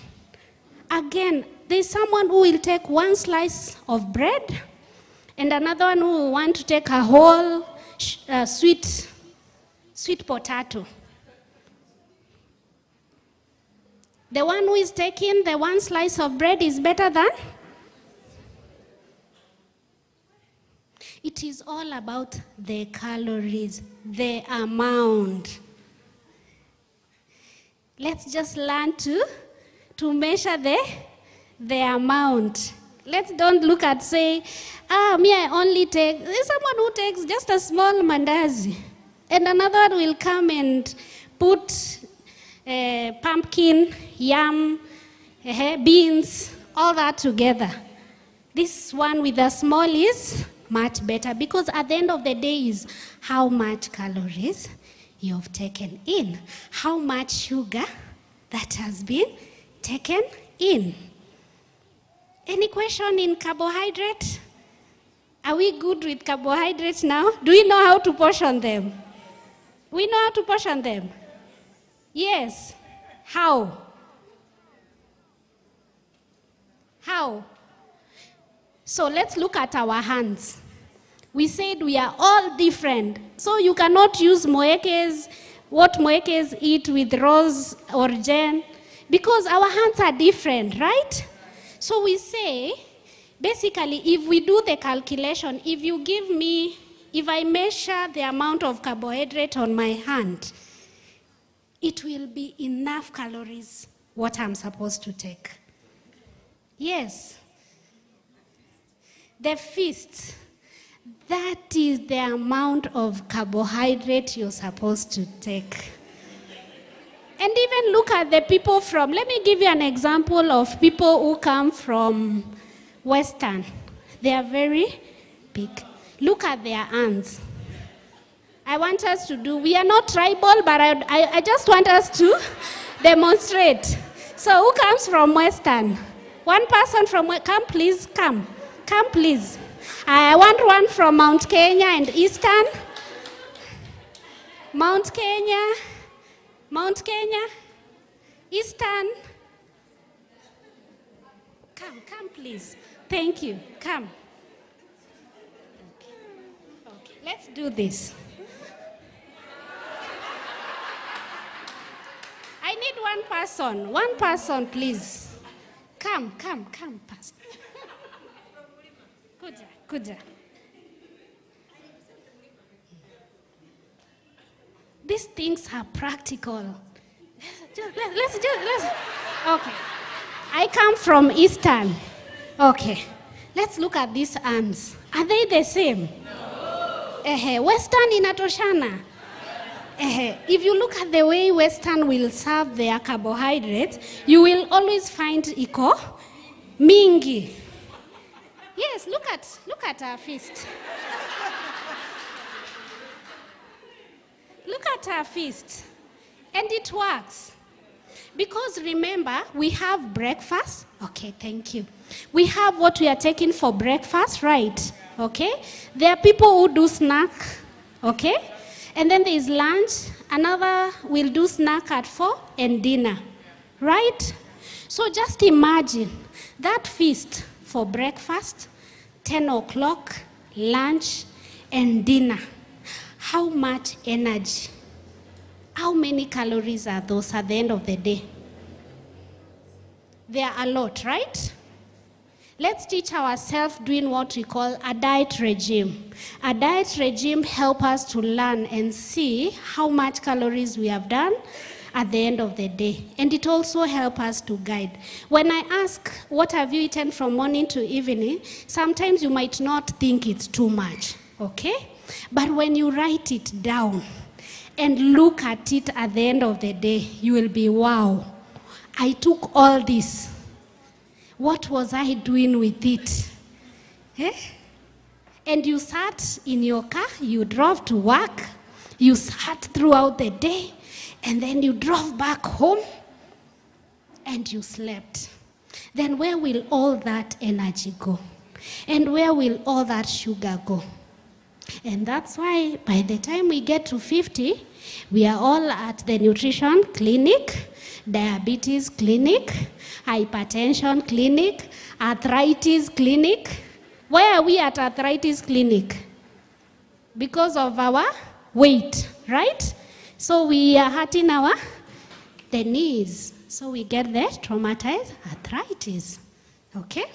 Again, there's someone who will take one slice of bread, and another one who will want to take a whole sweet potato. The one who is taking the one slice of bread is better than? It is all about the calories, the amount. Let's just learn to measure the amount. Let's don't look at say, me I only take, there's someone who takes just a small mandazi. And another one will come and put pumpkin, yam, beans, all that together. This one with a small is much better, because at the end of the day is how much calories you've taken in, how much sugar that has been taken in. Any question in carbohydrate? Are we good with carbohydrates now? Do we know how to portion them? We know how to portion them? Yes. How? How? So let's look at our hands. We said we are all different. So you cannot use Muekes, what Muekes eat with Rose or Jen, because our hands are different, right? So we say, basically, if we do the calculation, if I measure the amount of carbohydrate on my hand, it will be enough calories what I'm supposed to take. Yes. The feast, that is the amount of carbohydrate you're supposed to take. And even look at the people let me give you an example of people who come from Western. They are very big. Look at their hands. I want us to we are not tribal, but I just want us to demonstrate. So who comes from Western? One person from, come please, come. Come please. I want one from Mount Kenya and Eastern. Mount Kenya, Eastern. Come please. Thank you, come. Okay. Let's do this. I need one person please. Come, Pastor. Kuja. These things are practical. Let's. Okay. I come from Eastern. Okay. Let's look at these hands. Are they the same? No. Western inatoshana. If you look at the way Western will serve their carbohydrates, you will always find iko mingi. Yes, look at our feast. Look at our feast. And it works. Because remember, we have breakfast. Okay, thank you. We have what we are taking for breakfast, right? Okay? There are people who do snack. Okay? And then there is lunch. Another will do snack at 4 and dinner. Right? So just imagine that feast for breakfast, 10 o'clock, lunch, and dinner. How much energy? How many calories are those at the end of the day? They are a lot, right? Let's teach ourselves doing what we call a diet regime. A diet regime helps us to learn and see how much calories we have done at the end of the day. And it also helps us to guide. When I ask, what have you eaten from morning to evening, sometimes you might not think it's too much, okay? But when you write it down and look at it at the end of the day, you will be, wow, I took all this. What was I doing with it? And you sat in your car, you drove to work, you sat throughout the day, and then you drove back home, and you slept. Then where will all that energy go? And where will all that sugar go? And that's why by the time we get to 50, we are all at the nutrition clinic diabetes clinic, hypertension clinic, arthritis clinic. Why are we at arthritis clinic? Because of our weight, right? So we are hurting the knees. So we get the traumatized arthritis. Okay?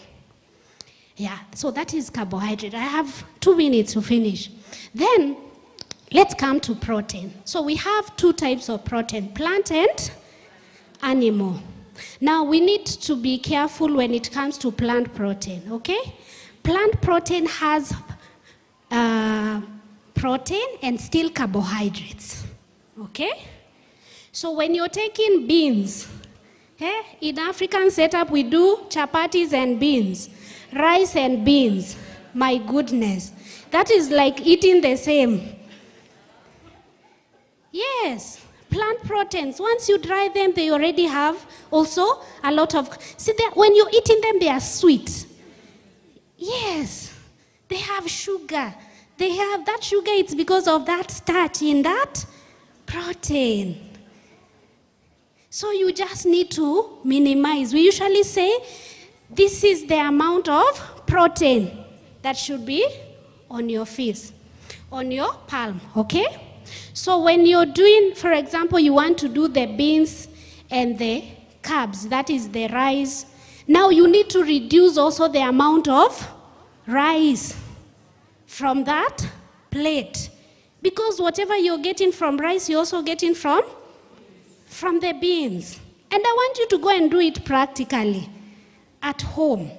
Yeah, so that is carbohydrate. I have 2 minutes to finish. Then, let's come to protein. So we have 2 types of protein, plant and animal. Now, we need to be careful when it comes to plant protein, okay? Plant protein has protein and still carbohydrates, okay? So when you're taking beans, in African setup, we do chapatis and beans, rice and beans. My goodness, that is like eating the same. Yes, plant proteins, once you dry them, they already have also a lot of, see, when you're eating them, they are sweet. Yes, they have sugar. They have that sugar, it's because of that starch in that protein. So you just need to minimize. We usually say this is the amount of protein that should be on your fist, on your palm, okay? So when you're doing, for example, you want to do the beans and the carbs, that is the rice. Now you need to reduce also the amount of rice from that plate. Because whatever you're getting from rice, you're also getting from the beans. And I want you to go and do it practically at home.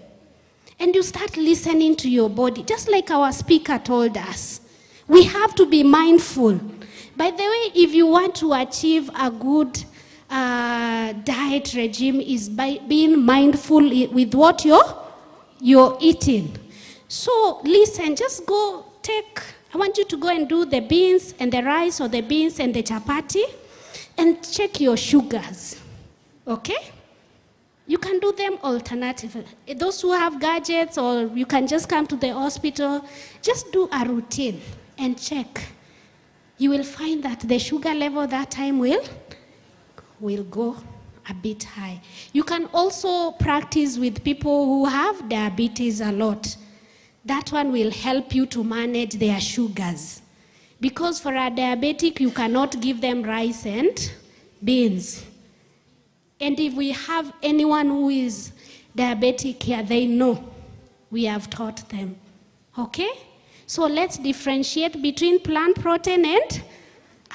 And you start listening to your body, just like our speaker told us. We have to be mindful. By the way, if you want to achieve a good diet regime, is by being mindful with what you're eating. So listen, just go I want you to go and do the beans and the rice, or the beans and the chapati, and check your sugars, okay? You can do them alternatively. Those who have gadgets, or you can just come to the hospital, just do a routine and check. You will find that the sugar level that time will go a bit high. You can also practice with people who have diabetes a lot. That one will help you to manage their sugars. Because for a diabetic, you cannot give them rice and beans. And if we have anyone who is diabetic here, they know. We have taught them. Okay? So let's differentiate between plant protein and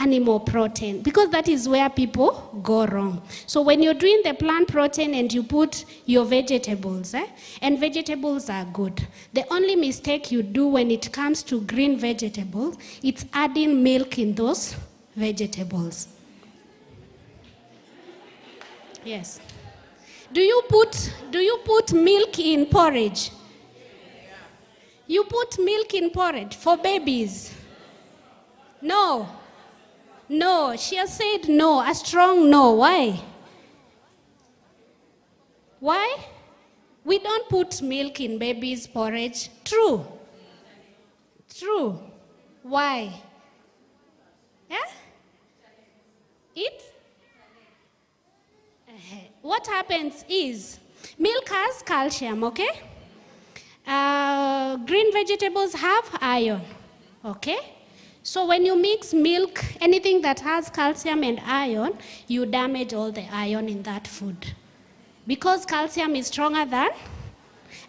animal protein, because that is where people go wrong. So when you're doing the plant protein and you put your vegetables, and vegetables are good. The only mistake you do when it comes to green vegetables, it's adding milk in those vegetables. Yes. Do you put milk in porridge? You put milk in porridge for babies? No. No, she has said no, a strong no. Why? Why? We don't put milk in babies' porridge. True. True. Why? Yeah? It? What happens is, milk has calcium, okay? Green vegetables have iron, okay? So when you mix milk, anything that has calcium and iron, you damage all the iron in that food. Because calcium is stronger than,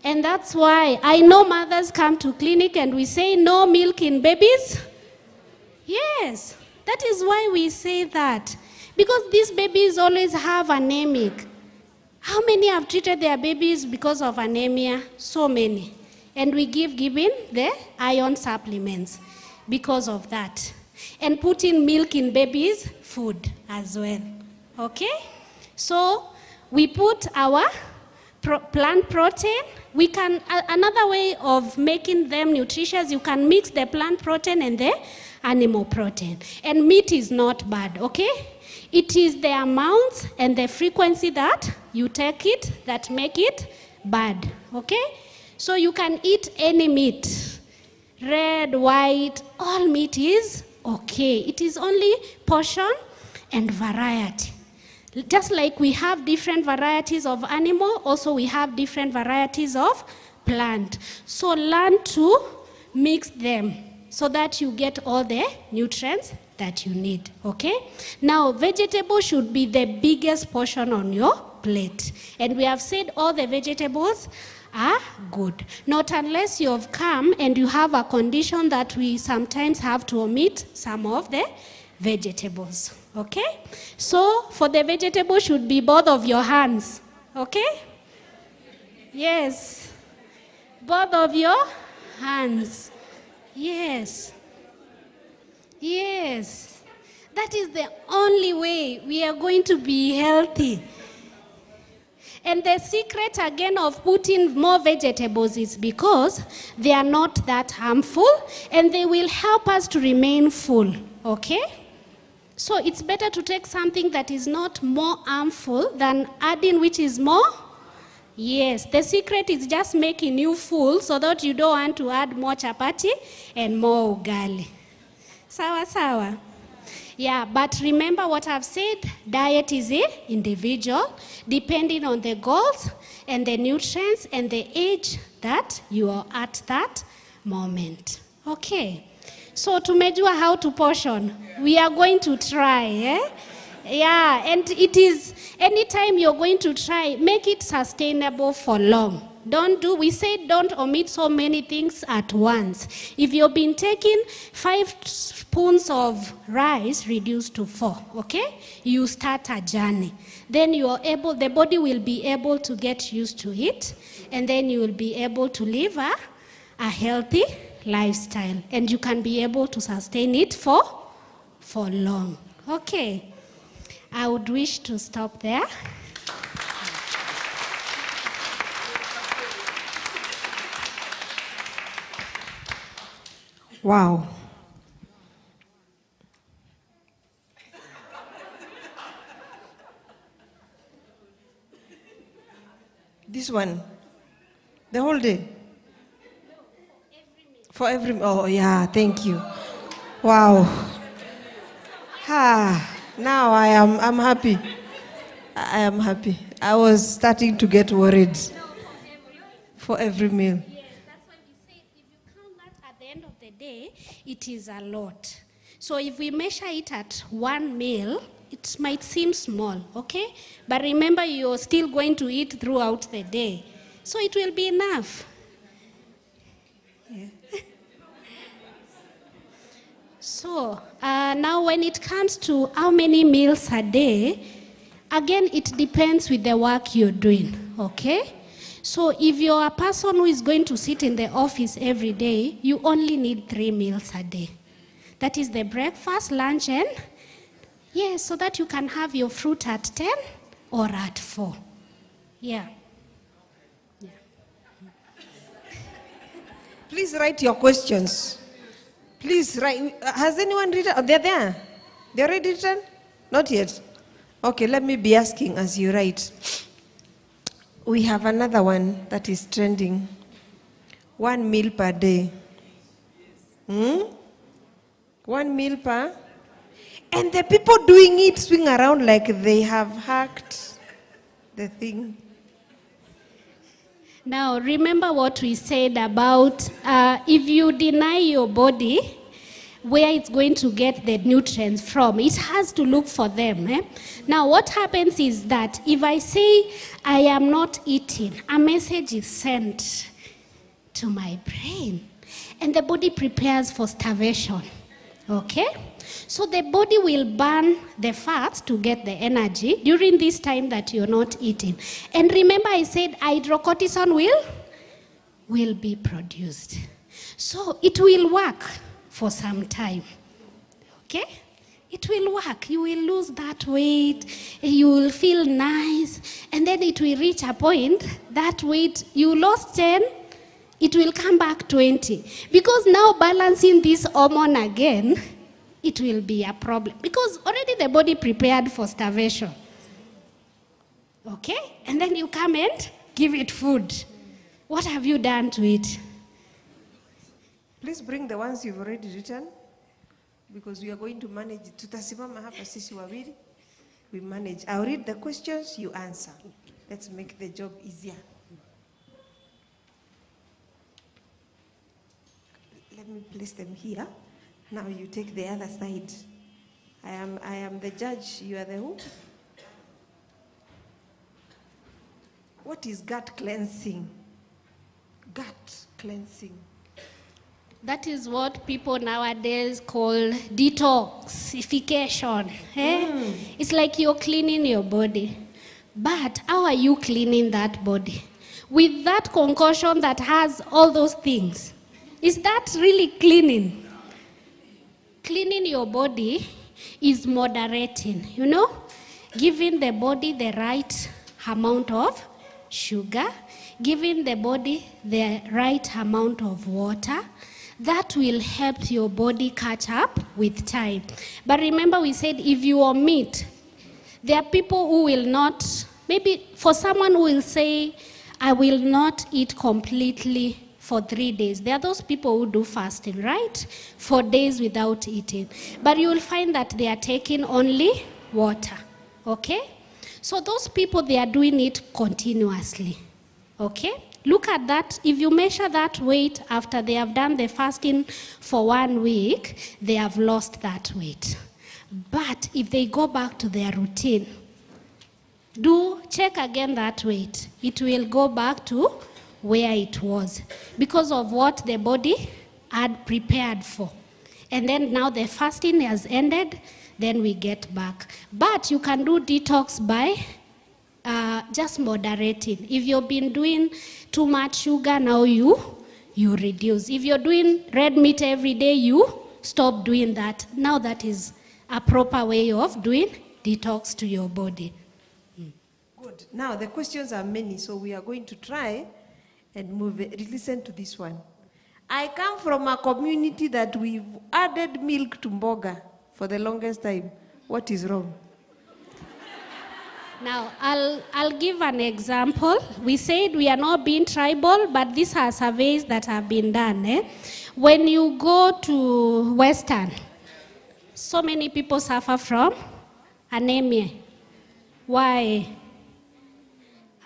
and that's why I know mothers come to clinic and we say no milk in babies. Yes, that is why we say that. Because these babies always have anemic. How many have treated their babies because of anemia? So many. And we giving the iron supplements because of that. And putting milk in babies' food as well. Okay? So we put our plant protein. We can, another way of making them nutritious, you can mix the plant protein and the animal protein. And meat is not bad, okay? It is the amount and the frequency that you take it that make it bad, okay? So you can eat any meat. Red, white, all meat is okay. It is only portion and variety. Just like we have different varieties of animal, also we have different varieties of plant. So learn to mix them so that you get all the nutrients that you need, okay? Now, vegetable should be the biggest portion on your plate. And we have said all the vegetables are good. Not unless you have come and you have a condition that we sometimes have to omit some of the vegetables, okay? So, for the vegetable should be both of your hands, okay? Yes. Both of your hands. Yes. Yes. That is the only way we are going to be healthy. And the secret again of putting more vegetables is because they are not that harmful and they will help us to remain full, okay? So it's better to take something that is not more harmful than adding which is more. Yes, the secret is just making you full so that you don't want to add more chapati and more ugali. Sawa sawa. Yeah, but remember what I've said, diet is individual, depending on the goals and the nutrients and the age that you are at that moment. Okay, so tumejua how to portion. We are going to try, eh? Yeah, and it is, anytime you're going to try, make it sustainable for long. We say don't omit so many things at once. If you've been taking 5 spoons of rice, reduce to 4, okay? You start a journey. Then the body will be able to get used to it, and then you will be able to live a healthy lifestyle, and you can be able to sustain it for long, okay? I would wish to stop there. Wow. This one, the whole day? For every, oh yeah, thank you. Wow. Now I'm happy. I am happy. I was starting to get worried. For every meal. Yes, that's why we say if you count that at the end of the day, it is a lot. So if we measure it at one meal, it might seem small, okay? But remember, you're still going to eat throughout the day. So it will be enough. Yeah. So now when it comes to how many meals a day, again, it depends with the work you're doing, okay? So if you're a person who is going to sit in the office every day, you only need 3 meals a day. That is the breakfast, lunch, and yes, so that you can have your fruit at 10 or at 4. Yeah. Please write your questions. Please write. Has anyone written? Oh, they're there. They're already written? Not yet. Okay, let me be asking as you write. We have another one that is trending. 1 meal per day. 1 meal per. And the people doing it swing around like they have hacked the thing. Now, remember what we said about if you deny your body where it's going to get the nutrients from, it has to look for them. Eh? Now, what happens is that if I say I am not eating, a message is sent to my brain, and the body prepares for starvation. Okay? So the body will burn the fats to get the energy during this time that you're not eating. And remember I said hydrocortisone will be produced. So it will work for some time. Okay? It will work. You will lose that weight. You will feel nice. And then it will reach a point, that weight you lost 10, it will come back 20. Because now balancing this hormone again, it will be a problem. Because already the body prepared for starvation. Okay? And then you come and give it food. What have you done to it? Please bring the ones you've already written, because we are going to manage. Tutasimama hapa sisi wawili. we manage. I'll read the questions, you answer. Let's make the job easier. Let me place them here. Now you take the other side. I am the judge, you are the who? What is gut cleansing? Gut cleansing. That is what people nowadays call detoxification. Eh? It's like you're cleaning your body. But how are you cleaning that body? With that concoction that has all those things. Is that really cleaning? Cleaning your body is moderating, you know? Giving the body the right amount of sugar, giving the body the right amount of water. That will help your body catch up with time. But remember we said if you omit, there are people who will not, maybe for someone who will say, I will not eat completely for 3 days. There are those people who do fasting, right? 4 days without eating. But you will find that they are taking only water, okay? So those people, they are doing it continuously, okay? Look at that. If you measure that weight after they have done the fasting for 1 week, they have lost that weight. But if they go back to their routine, do check again that weight. It will go back to where it was because of what the body had prepared for. And then now the fasting has ended, then we get back. But you can do detox by just moderating. If you've been doing too much sugar, now you reduce. If you're doing red meat every day, you stop doing that. Now that is a proper way of doing detox to your body. Good. Now the questions are many, so we are going to try and move it. Listen to this one. I come from a community that we've added milk to mboga for the longest time. What is wrong? Now, I'll give an example. We said we are not being tribal, but these are surveys that have been done. When you go to Western, so many people suffer from anemia. Why?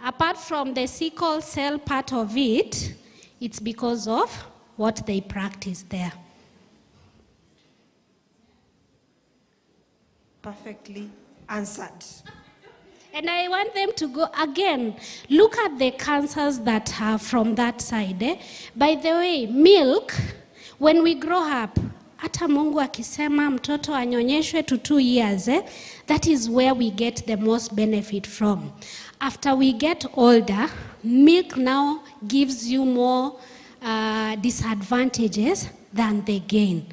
Apart from the sickle cell part of it, it's because of what they practice there. Perfectly answered. And I want them to go again. Look at the cancers that are from that side. By the way, milk, when we grow up, hata Mungu akisema mtoto anyonyeshwe to 2 years, that is where we get the most benefit from. After we get older, milk now gives you more disadvantages than the gain.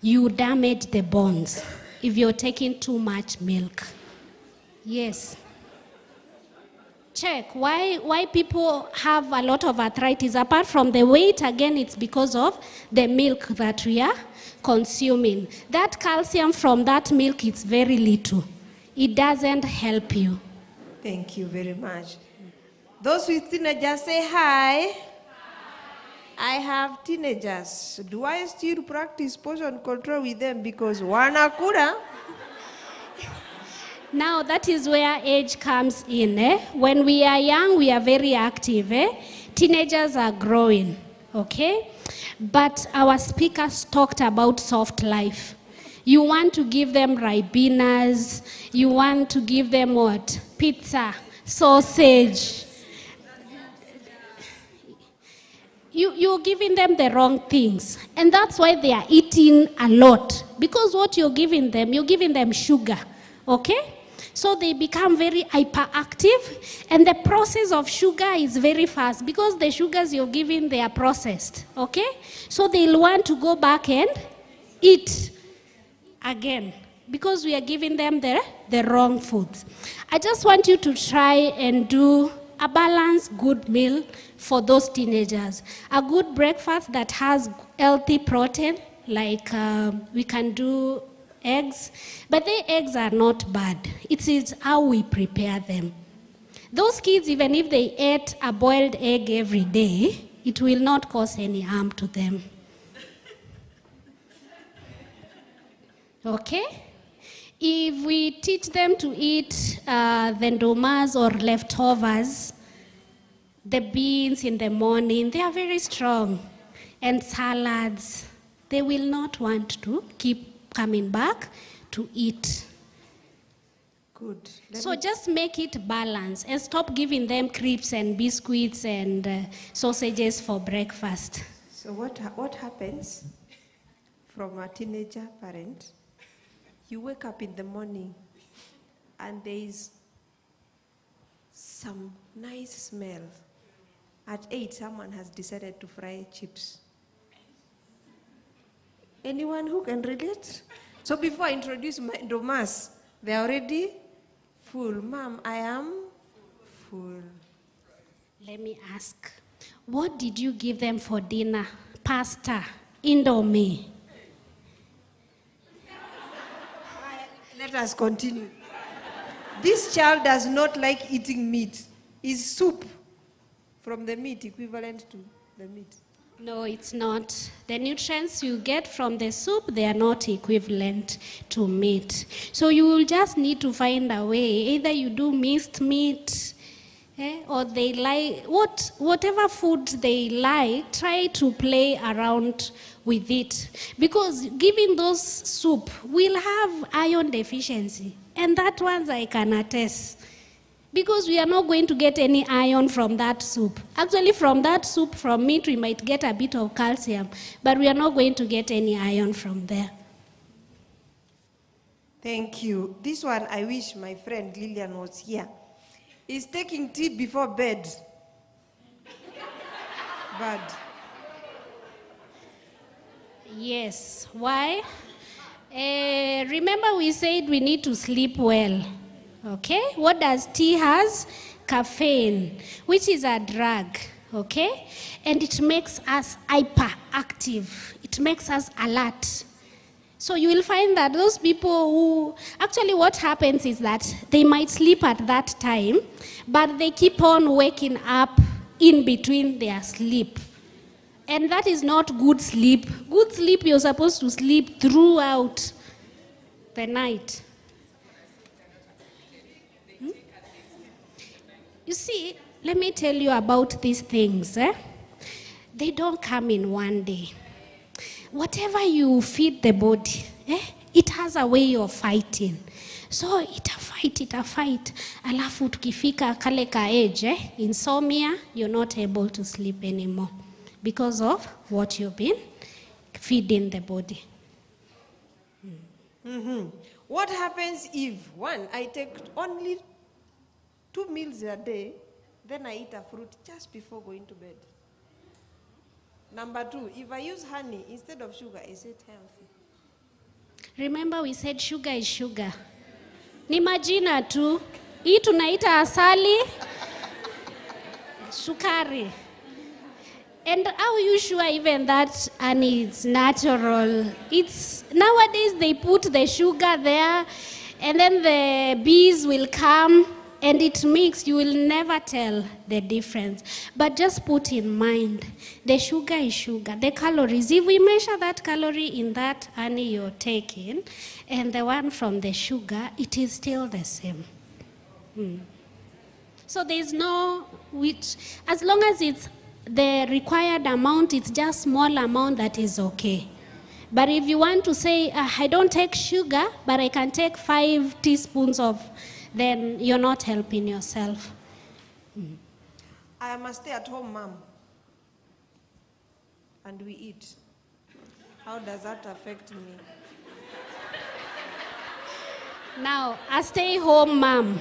You damage the bones if you're taking too much milk. Yes. Check why people have a lot of arthritis. Apart from the weight, again, it's because of the milk that we are consuming. That calcium from that milk is very little. It doesn't help you. Thank you very much. Those with teenagers, say hi. I have teenagers. Do I still practice portion control with them because wanakula? Now that is where age comes in. When we are young, we are very active. Teenagers are growing, okay? But our speakers talked about soft life. You want to give them ribenas. You want to give them what? Pizza, sausage. You're giving them the wrong things. And that's why they are eating a lot. Because what you're giving them sugar, okay? So they become very hyperactive, and the process of sugar is very fast because the sugars you're giving, they are processed, okay? So they'll want to go back and eat again because we are giving them the wrong foods. I just want you to try and do a balanced good meal for those teenagers. A good breakfast that has healthy protein, like we can do eggs, but the eggs are not bad. It is how we prepare them. Those kids, even if they ate a boiled egg every day, it will not cause any harm to them. Okay? If we teach them to eat the ndomas or leftovers, the beans in the morning, they are very strong. And salads, they will not want to keep coming back to eat. Good. So just make it balanced and stop giving them crisps and biscuits and sausages for breakfast. So what happens from a teenager parent? You wake up in the morning and there is some nice smell. At 8, someone has decided to fry chips. Anyone who can relate? So before I introduce my ndomas, they're already full. Mom, I am full. Let me ask, what did you give them for dinner? Pasta, Indomie. Let us continue. This child does not like eating meat. Is soup from the meat equivalent to the meat? No, it's not. The nutrients you get from the soup, they are not equivalent to meat. So you will just need to find a way. Either you do minced meat, or they like, whatever food they like, try to play around with it. Because giving those soup will have iron deficiency. And that ones I can attest. Because we are not going to get any iron from that soup. Actually, from that soup, from meat, we might get a bit of calcium, but we are not going to get any iron from there. Thank you. This one, I wish my friend Lillian was here. Is taking tea before bed. Bad. Yes. Why? Remember we said we need to sleep well. Okay? What does tea has? Caffeine, which is a drug. Okay? And it makes us hyperactive. It makes us alert. So you will find that those people who, actually what happens is that they might sleep at that time, but they keep on waking up in between their sleep. And that is not good sleep. Good sleep, you're supposed to sleep throughout the night. You see, let me tell you about these things. They don't come in one day. Whatever you feed the body, it has a way of fighting. So it a fight. Alafu tukifika kale ka age, insomnia, you're not able to sleep anymore because of what you've been feeding the body. Mm-hmm. What happens if, one, I take only 2 meals a day, then I eat a fruit just before going to bed? Number 2, if I use honey instead of sugar, is it healthy? Remember we said sugar is sugar. Ni majina tu. Hii tunaita asali, sukari. And how are you sure even that honey is natural? It's nowadays they put the sugar there and then the bees will come and it mix. You will never tell the difference. But just put in mind, the sugar is sugar. The calories, if we measure that calorie in that honey you're taking and the one from the sugar, it is still the same. So there's no, which, as long as it's the required amount, it's just small amount that is okay. But if you want to say, I don't take sugar, but I can take 5 teaspoons of, then you're not helping yourself. I am a stay-at-home mom, and we eat. How does that affect me? Now, a stay-home mom,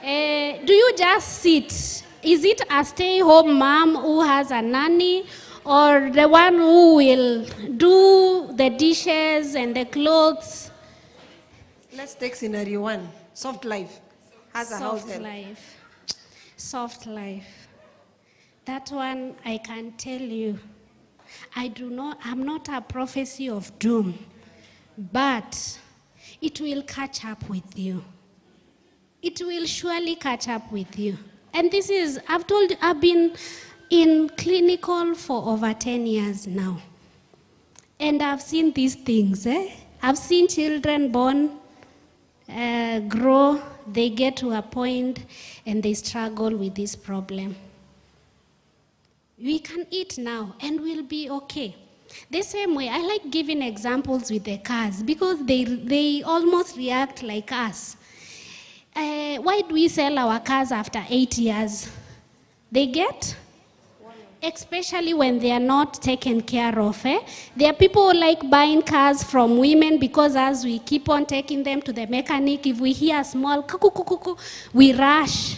do you just sit? Is it a stay-home mom who has a nanny, or the one who will do the dishes and the clothes? Let's take scenario 1. Soft life. Has a house help. Soft life. Soft life. That one I can tell you. I'm not a prophecy of doom, but it will catch up with you. It will surely catch up with you. And this is, I've been in clinical for over 10 years now. And I've seen these things. I've seen children born grow, they get to a point and they struggle with this problem. We can eat now and we'll be okay. The same way, I like giving examples with the cars because they almost react like us. Why do we sell our cars after 8 years? They get, especially when they are not taken care of. There are people who like buying cars from women because as we keep on taking them to the mechanic, if we hear a small kuku, we rush.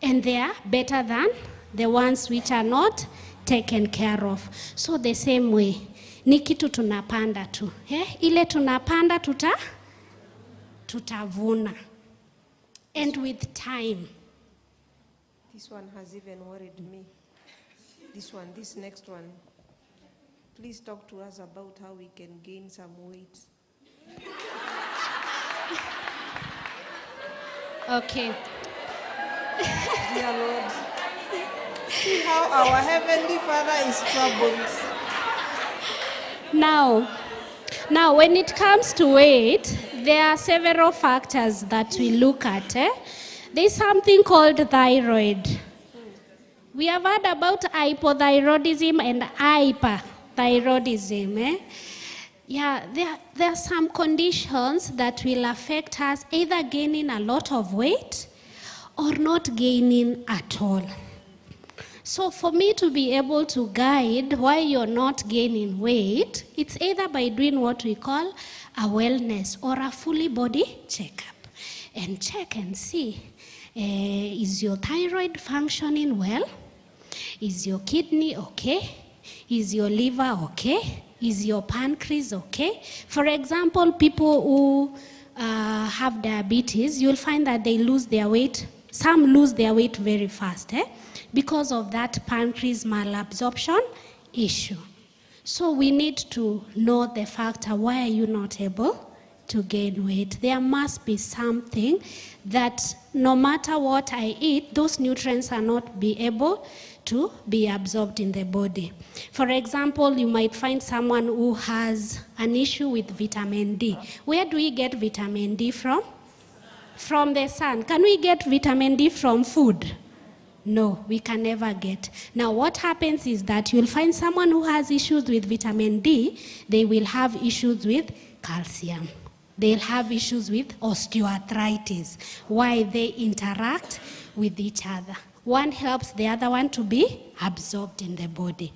And they are better than the ones which are not taken care of. So the same way, ni kitu tunapanda tu. Ile tunapanda tutavuna. And with time. This one has even worried me. This next one. Please talk to us about how we can gain some weight. Okay. Dear Lord, see how our Heavenly Father is troubled. Now, when it comes to weight, there are several factors that we look at. There's something called thyroid. We have heard about hypothyroidism and hyperthyroidism. Yeah, there are some conditions that will affect us either gaining a lot of weight or not gaining at all. So for me to be able to guide why you're not gaining weight, it's either by doing what we call a wellness or a fully body checkup. And check and see, is your thyroid functioning well? Is your kidney okay? Is your liver okay? Is your pancreas okay? For example, people who have diabetes, you'll find that they lose their weight. Some lose their weight very fast because of that pancreas malabsorption issue. So we need to know the factor. Why are you not able to gain weight? There must be something that no matter what I eat, those nutrients are not be able to be absorbed in the body. For example, you might find someone who has an issue with vitamin D. Where do we get vitamin D from? From the sun. Can we get vitamin D from food? No, we can never get. Now what happens is that you'll find someone who has issues with vitamin D, they will have issues with calcium. They'll have issues with osteoarthritis. Why? They interact with each other. One helps the other one to be absorbed in the body.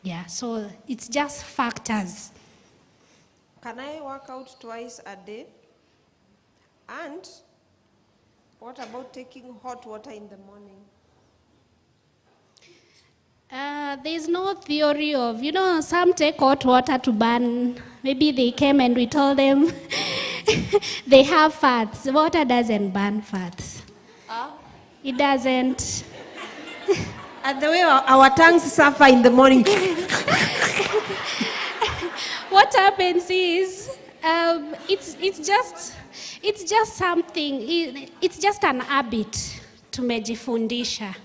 Yeah, so it's just factors. Can I work out twice a day? And what about taking hot water in the morning? There's no theory of, some take hot water to burn. Maybe they came and we told them they have fats. Water doesn't burn fats. It doesn't. And the way our tongues suffer in the morning. What happens is, it's just something, it's just an habit to mejifundisha.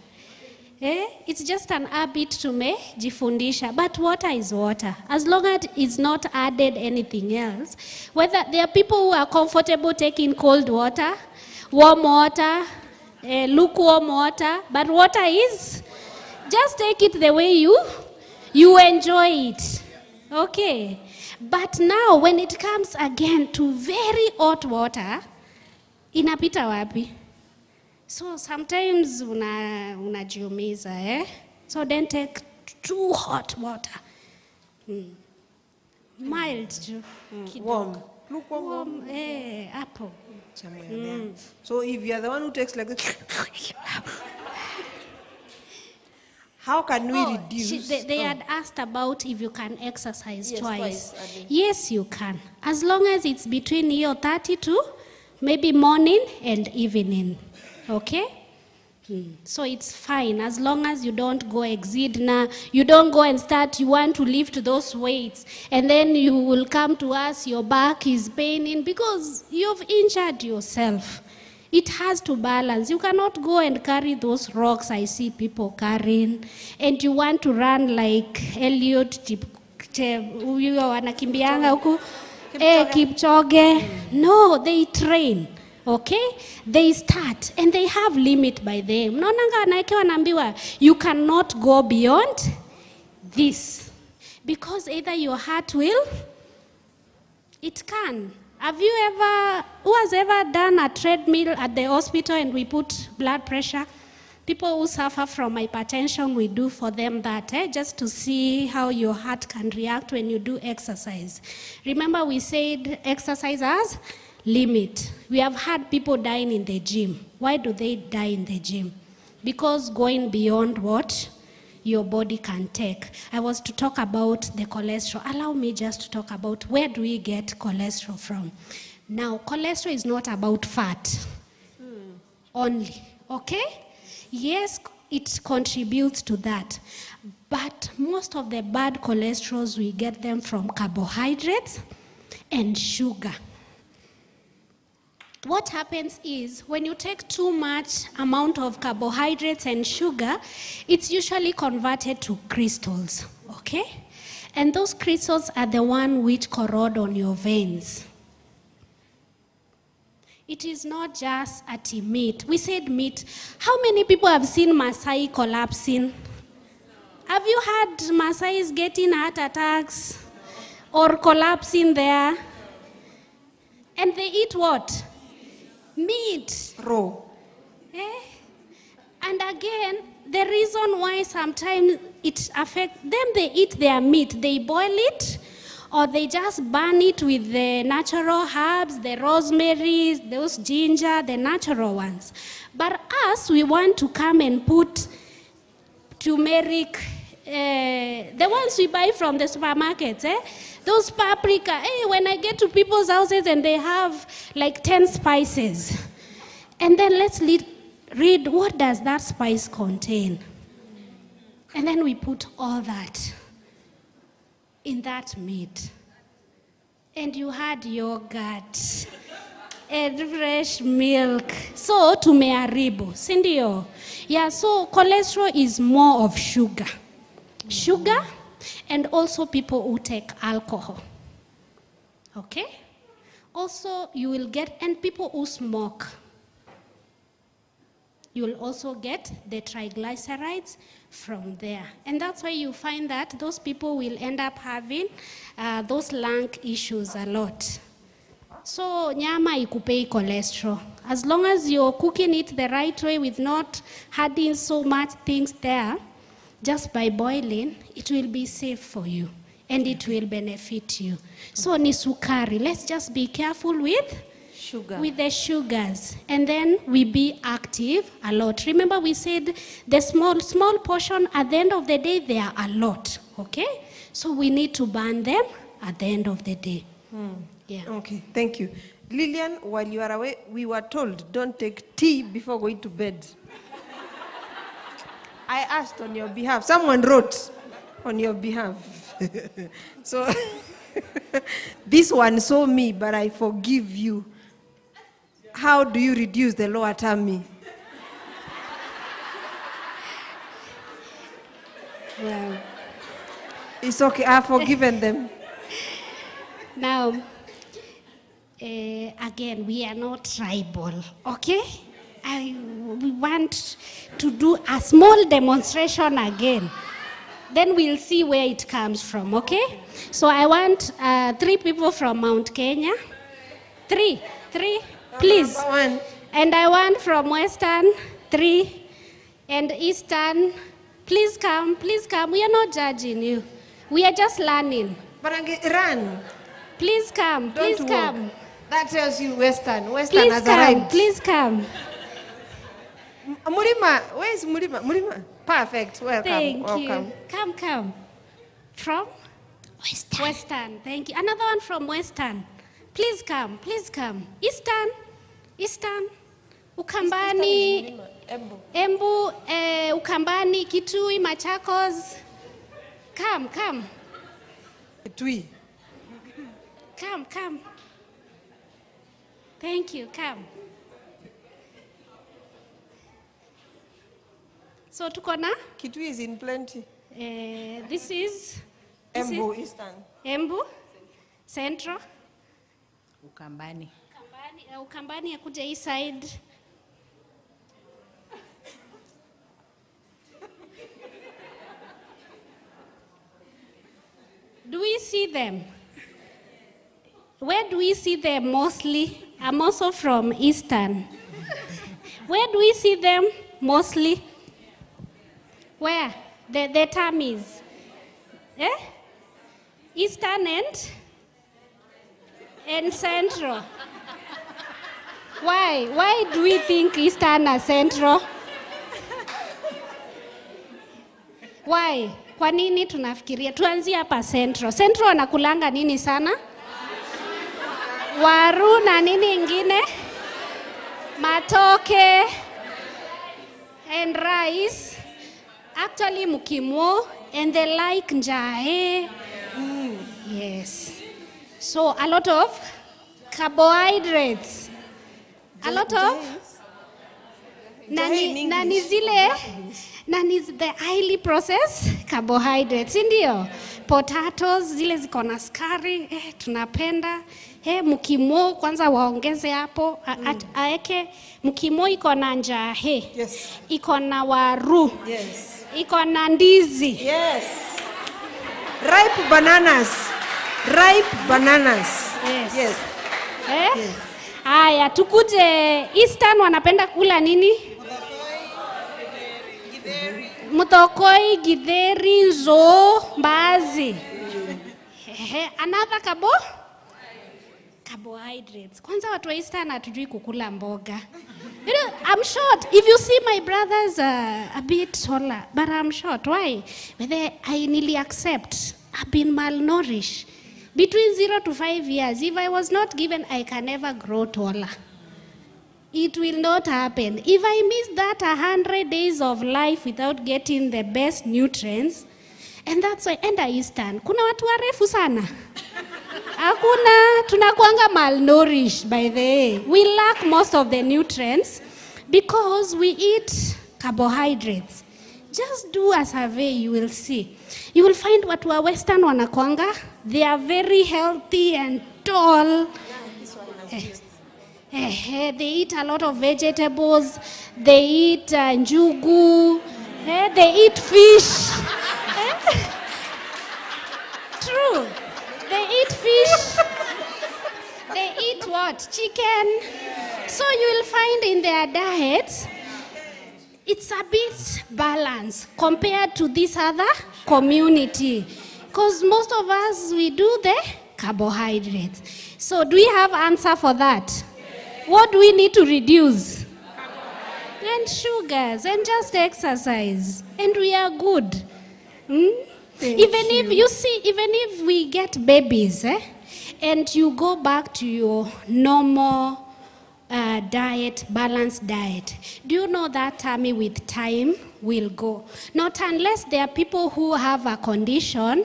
It's just an habit to mejifundisha. But water is water. As long as it's not added anything else, whether there are people who are comfortable taking cold water, warm water, lukewarm water, but water is, just take it the way you enjoy it. Okay. But now when it comes again to very hot water, inapita wapi? So sometimes unajiumiza, So don't take too hot water. Mild too. Warm. Lukewarm. Apple. Somewhere there. So if you're the one who takes like this, how can we reduce? They had asked about if you can exercise twice. a day. Yes, you can. As long as it's between your 30 to maybe morning and evening. Okay? So it's fine as long as you don't go exceed now. You don't go and start, you want to lift those weights. And then you will come to us, your back is paining because you've injured yourself. It has to balance. You cannot go and carry those rocks I see people carrying. And you want to run like Elliot, wanakimbianga huku. Kipchoge. No, they train. Okay? They start and they have limit by them. Mnaonanga wanaekewa naambiwa you cannot go beyond this. Because either your heart will, it can. Have you ever, who has ever done a treadmill at the hospital and we put blood pressure? People who suffer from hypertension, we do for them that, just to see how your heart can react when you do exercise. Remember we said exercise has limit. We have had people dying in the gym. Why do they die in the gym? Because going beyond what your body can take. I was to talk about the cholesterol. Allow me just to talk about where do we get cholesterol from. Now, cholesterol is not about fat only, okay? Yes, it contributes to that. But most of the bad cholesterols, we get them from carbohydrates and sugar. What happens is when you take too much amount of carbohydrates and sugar, it's usually converted to crystals, okay? And those crystals are the one which corrode on your veins. It is not just at meat. We said meat. How many people have seen Maasai collapsing? Have you had Maasais getting heart attacks or collapsing there? And they eat what? Meat. Raw. And again, the reason why sometimes it affects them, they eat their meat, they boil it, or they just burn it with the natural herbs, the rosemary, those ginger, the natural ones. But us, we want to come and put turmeric, the ones we buy from the supermarkets, those paprika. When I get to people's houses and they have like 10 spices. And then let's read what does that spice contain. And then we put all that in that meat. And you had yogurt and fresh milk. So tumeharibu, si ndio? Yeah, so cholesterol is more of sugar. Sugar, and also people who take alcohol. Okay? Also, you will get, and people who smoke. You will also get the triglycerides from there. And that's why you find that those people will end up having those lung issues a lot. So nyama ikupei cholesterol. As long as you're cooking it the right way with not adding so much things there, just by boiling, it will be safe for you and it will benefit you. So ni sukari. Let's just be careful with Sugar. With the sugars, and then we be active a lot. Remember we said the small portion at the end of the day, they are a lot, okay? So we need to burn them at the end of the day. Yeah. Okay, thank you. Lillian, while you are away, we were told don't take tea before going to bed. I asked on your behalf. Someone wrote on your behalf. So this one saw me, but I forgive you. How do you reduce the lower tummy? Well, It's okay, I've forgiven them. now, again, we are not tribal, okay? We want to do a small demonstration again. Then we'll see where it comes from, okay? So I want 3 people from Mount Kenya. 3, please. Number 1. And I want from Western, 3, and Eastern. Please come. We are not judging you. We are just learning. Run. Please come. Don't Please walk. come. That tells you Western. Western Please has come. arrived. Please come. Murima, where is Murima? Murima. Perfect. Welcome. Thank Welcome. you. Come. From? Western. Thank you. Another one from Western. Please come. Eastern. Ukambani. Embu. Ukambani. Kitui. Machakos. Come. Tui. Come. Thank you. Come. So tuko na? Kitui is in plenty. This is Embu, Eastern. Embu, Central, Ukambani. Ukambani akuje hii side. Do we see them? Where do we see them mostly? I'm also from Eastern. Where do we see them mostly? Where? The tummies. Eh? Eastern and Central. Why? Why do we think Eastern and Central? Why? Kwa nini tunafikiria? Tuanzie hapa Central. Central wanakulanga nini sana? Waru na nini ingine? Matoke and rice. Actually mukimo, and they like njahe. Yes. So a lot of carbohydrates. A lot of nani zile the highly processed carbohydrates, ndio? Potatoes zile ziko na sukari, tunapenda. Mukimo kwanza waongeze hapo, aeke mukimo iko na njahe. Yes. Iko na waru. Yes. Iko na ndizi. Yes. Ripe bananas. Ripe bananas. Yes. Yes. Yes. Haya, tukuje Eastern wanapenda kula nini? Mutokoi, githeri, nzo, mbaazi. Another carbohydrates. Kwanza watu wa Eastern hatujui kukula mboga. You know, I'm short. If you see my brothers a bit taller, but I'm short. Why? But I nearly accept. I've been malnourished. Between 0 to 5 years, if I was not given, I can never grow taller. It will not happen. If I miss that 100 days of life without getting the best nutrients, and that's why, and Eastern, kuna watu warefu sana. Hakuna, tunakuanga malnourished by the way. We lack most of the nutrients because we eat carbohydrates. Just do a survey, you will see. You will find watu wa Western wanakuanga, they are very healthy and tall. They eat a lot of vegetables. They eat njugu. They eat fish. True. They eat fish. They eat what? Chicken. So you will find in their diets, it's a bit balanced compared to this other community. Because most of us, we do the carbohydrates. So do we have answer for that? What do we need to reduce? And sugars, and just exercise. And we are good. Even if we get babies, and you go back to your normal diet, balanced diet, do you know that tummy with time will go? Not unless there are people who have a condition.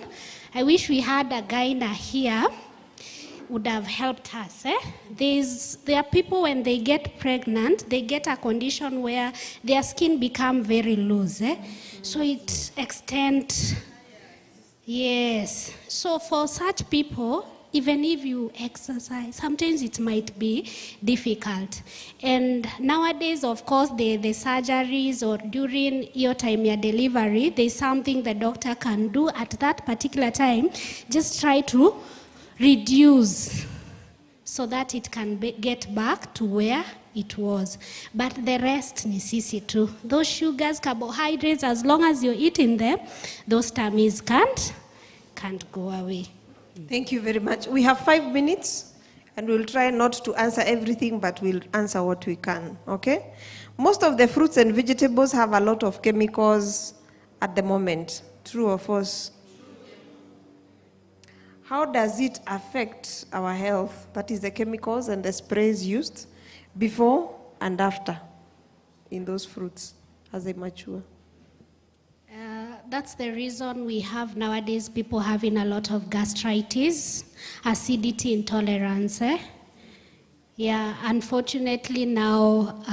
I wish we had a gyna here, would have helped us. There are people when they get pregnant, they get a condition where their skin become very loose. So it extends. Yes. So for such people, even if you exercise, sometimes it might be difficult. And nowadays, of course, the surgeries or during your time, your delivery, there's something the doctor can do at that particular time. Just try to reduce so that it can get back to where it was. But the rest ni sisi tu. Those sugars, carbohydrates, as long as you're eating them, those tummies can't go away. Thank you very much. We have 5 minutes, and we'll try not to answer everything, but we'll answer what we can, okay? Most of the fruits and vegetables have a lot of chemicals at the moment. True or false? How does it affect our health? That is the chemicals and the sprays used before and after in those fruits as they mature. That's the reason we have nowadays people having a lot of gastritis, acidity intolerance. Yeah, unfortunately now,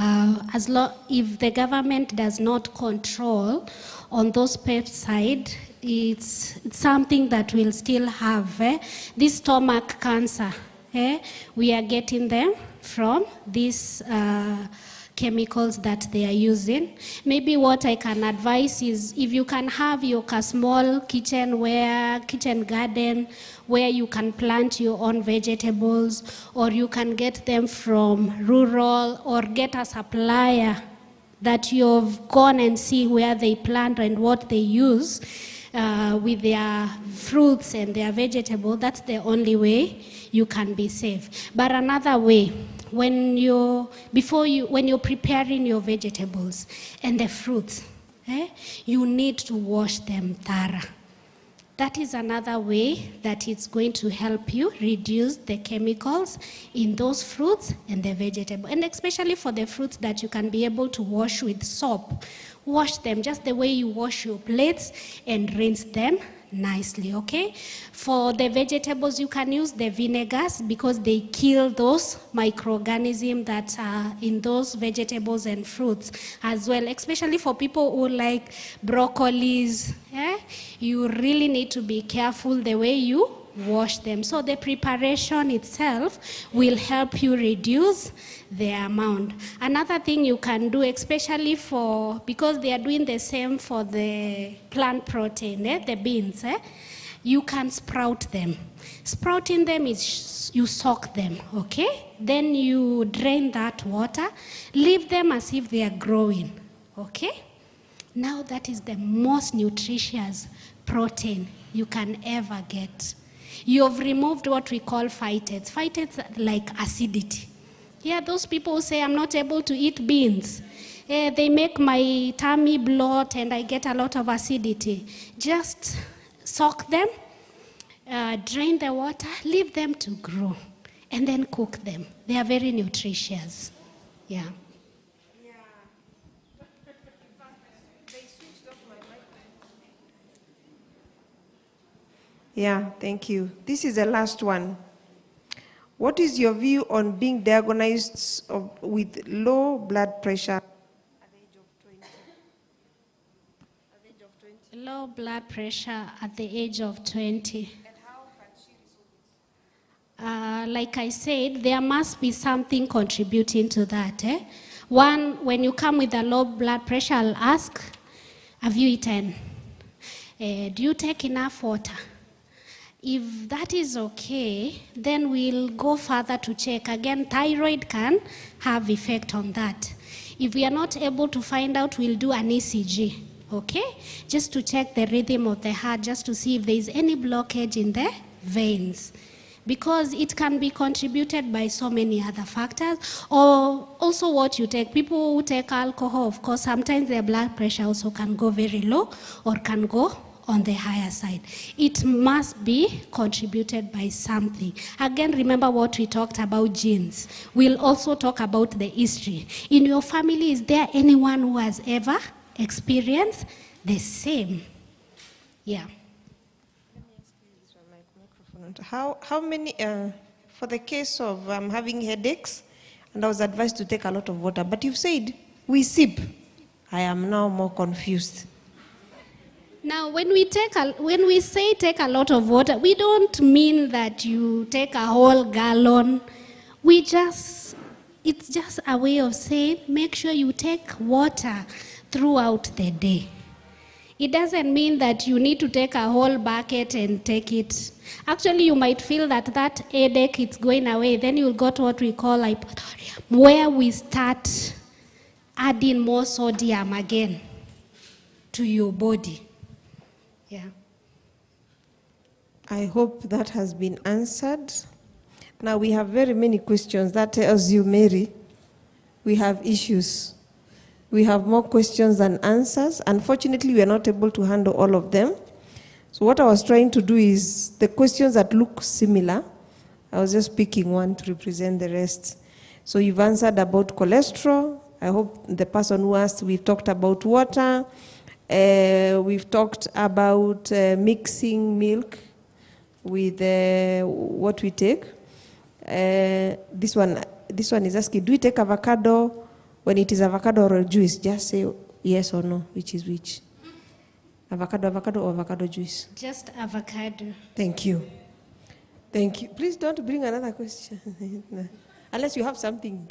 if the government does not control on those peptides, it's something that will still have this stomach cancer. we are getting them from these chemicals that they are using. Maybe what I can advise is if you can have your small kitchen garden where you can plant your own vegetables, or you can get them from rural, or get a supplier that you've gone and see where they plant and what they use with their fruits and their vegetables. That's the only way you can be safe. But another way, when you're preparing your vegetables and the fruits, you need to wash them thorough. That is another way that it's going to help you reduce the chemicals in those fruits and the vegetable. And especially for the fruits that you can be able to wash with soap. Wash them just the way you wash your plates and rinse them nicely, okay? For the vegetables, you can use the vinegars because they kill those microorganisms that are in those vegetables and fruits as well, especially for people who like broccolis. You really need to be careful the way you wash them. So the preparation itself will help you reduce the amount. Another thing you can do, especially because they are doing the same for the plant protein, the beans, you can sprout them. Sprouting them is you soak them, okay? Then you drain that water, leave them as if they are growing, okay? Now that is the most nutritious protein you can ever get. You have removed what we call phytates. Phytates are like acidity. Yeah, those people who say, I'm not able to eat beans. They make my tummy bloat and I get a lot of acidity. Just soak them, drain the water, leave them to grow, and then cook them. They are very nutritious. Yeah. Yeah, thank you. This is the last one. What is your view on being diagnosed with low blood pressure at the age of 20? Low blood pressure at the age of 20. And how can she resolve this? Like I said, there must be something contributing to that. One, when you come with a low blood pressure, I'll ask, have you eaten? Do you take enough water? If that is okay, then we'll go further to check. Again, thyroid can have effect on that. If we are not able to find out, we'll do an ECG, okay? Just to check the rhythm of the heart, just to see if there is any blockage in the veins. Because it can be contributed by so many other factors, or also what you take. People who take alcohol, of course, sometimes their blood pressure also can go very low or can go on the higher side. It must be contributed by something. Again, remember what we talked about genes. We'll also talk about the history. In your family, is there anyone who has ever experienced the same? Yeah. How many, for the case of having headaches, and I was advised to take a lot of water, but you've said we sip. I am now more confused. Now, when we say take a lot of water, we don't mean that you take a whole gallon. It's just a way of saying make sure you take water throughout the day. It doesn't mean that you need to take a whole bucket and take it. Actually, you might feel that headache is going away. Then you'll go to what we call hypothurium, where we start adding more sodium again to your body. Yeah. I hope that has been answered. Now we have very many questions. That tells you, Mary, we have issues. We have more questions than answers. Unfortunately, we are not able to handle all of them. So what I was trying to do is the questions that look similar, I was just picking one to represent the rest. So you've answered about cholesterol. I hope the person who asked, we've talked about water. We've talked about mixing milk with what we take. This one is asking, do we take avocado when it is avocado or juice? Just say yes or no, which is which. Avocado or avocado juice? Just avocado. Thank you. Thank you. Please don't bring another question. No. Unless you have something.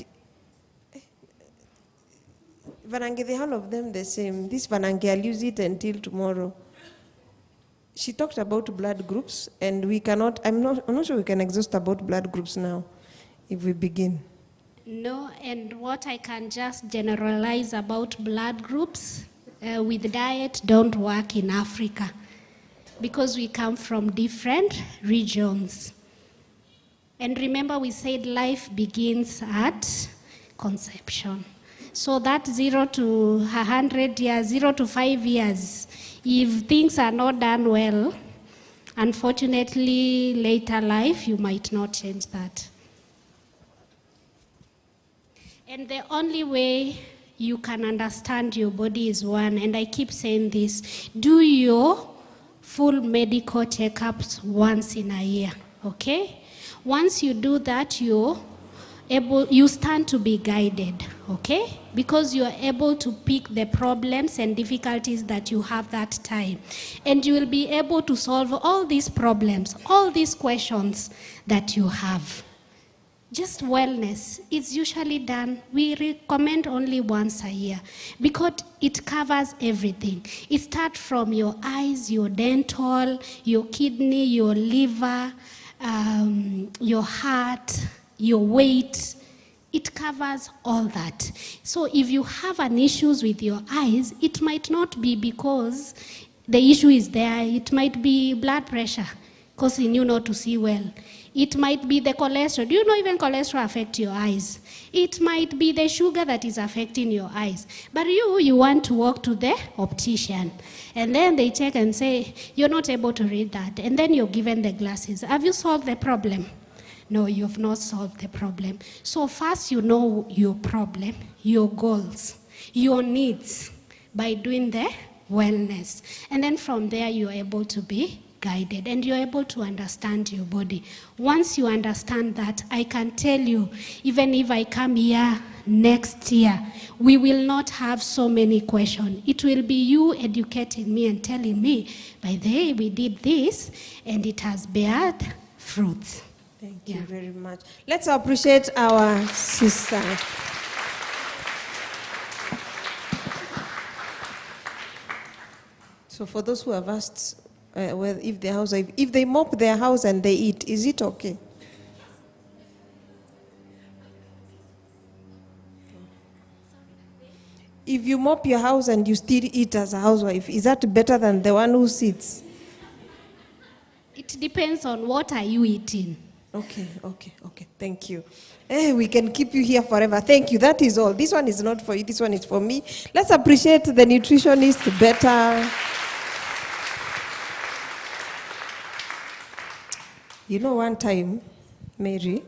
Vanange, the whole of them the same. This Vanange, I'll use it until tomorrow. She talked about blood groups, and we cannot, I'm not sure we can exhaust about blood groups now, if we begin. No, and what I can just generalize about blood groups with diet don't work in Africa because we come from different regions. And remember, we said life begins at conception. So that 0 to 100 years, 0 to 5 years, if things are not done well, unfortunately, later life, you might not change that. And the only way you can understand your body is one, and I keep saying this, do your full medical checkups once in a year, okay? Once you do that, you stand to be guided, okay? Because you're able to pick the problems and difficulties that you have that time. And you will be able to solve all these problems, all these questions that you have. Just wellness, it's usually done, we recommend only once a year because it covers everything. It starts from your eyes, your dental, your kidney, your liver, your heart, your weight. It covers all that. So if you have an issues with your eyes, it might not be because the issue is there. It might be blood pressure, causing you not to see well. It might be the cholesterol. Do you know even cholesterol affects your eyes? It might be the sugar that is affecting your eyes. But you want to walk to the optician. And then they check and say, you're not able to read that. And then you're given the glasses. Have you solved the problem? No, you've not solved the problem. So first you know your problem, your goals, your needs by doing the wellness. And then from there you're able to be guided and you're able to understand your body. Once you understand that, I can tell you, even if I come here next year, we will not have so many questions. It will be you educating me and telling me, by the way, we did this and it has beared fruits. Thank you very much. Let's appreciate our sister. So for those who have asked, well, if they mop their house and they eat, is it okay? If you mop your house and you still eat as a housewife, is that better than the one who sits? It depends on what are you eating. Okay. Thank you. We can keep you here forever. Thank you. That is all. This one is not for you. This one is for me. Let's appreciate the nutritionist better. You know, one time, Mary,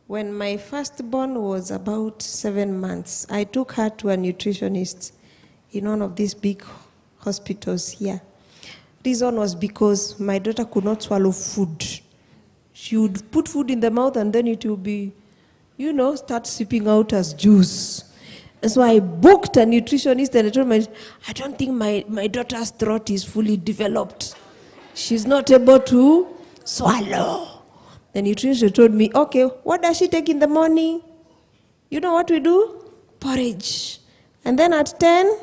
when my firstborn was about 7 months, I took her to a nutritionist in one of these big hospitals here. Reason was because my daughter could not swallow food. She would put food in the mouth and then it would be, start sipping out as juice. And so I booked a nutritionist and I told her, I don't think my daughter's throat is fully developed. She's not able to swallow. The nutritionist told me, okay, what does she take in the morning? You know what we do? Porridge. And then at 10,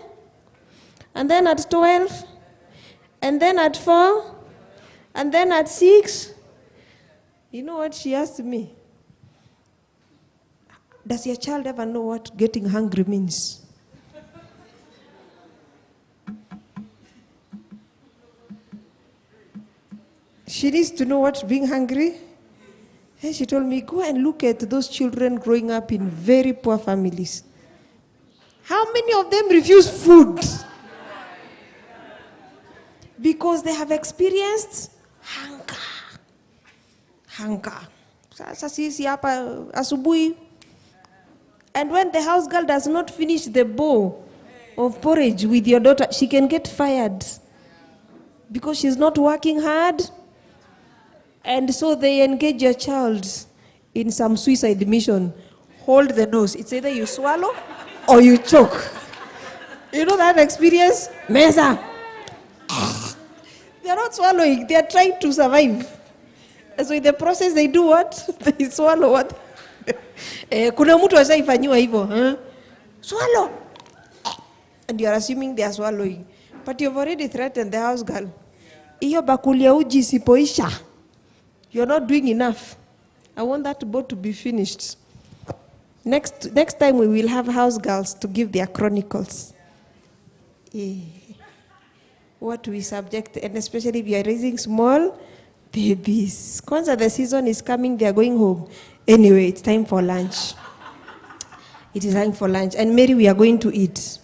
and then at 12, and then at 4, and then at 6. You know what she asked me? Does your child ever know what getting hungry means? She needs to know what being hungry. And she told me, go and look at those children growing up in very poor families. How many of them refuse food? Because they have experienced hunger. Sasa sisi hapa asubuhi. And when the house girl does not finish the bowl of porridge with your daughter, she can get fired because she's not working hard. And so they engage your child in some suicide mission. Hold the nose. It's either you swallow or you choke. You know that experience? Mesa. They're not swallowing. They're trying to survive. So in the process they do what? They swallow what? Kuna mtu ashaifanyiwa hivyo. Swallow. And you are assuming they are swallowing. But you've already threatened the house girl. Iyo bakuli ya uji isipoisha. You're not doing enough. I want that boat to be finished. Next time we will have house girls to give their chronicles. What we subject, and especially if you are raising small babies. Kwanza the season is coming, they are going home. Anyway, it's time for lunch. It is time for lunch. And Mary, we are going to eat.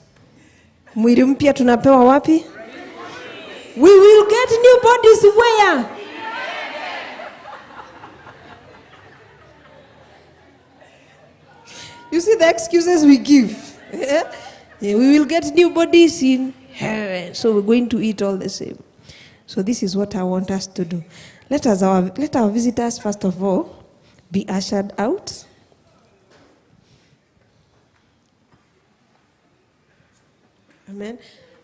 Mwili mpya tunapewa wapi? We will get new bodies where? You see the excuses we give. Yeah, we will get new bodies in heaven. So we're going to eat all the same. So this is what I want us to do. Let our visitors, first of all, be ushered out. Amen.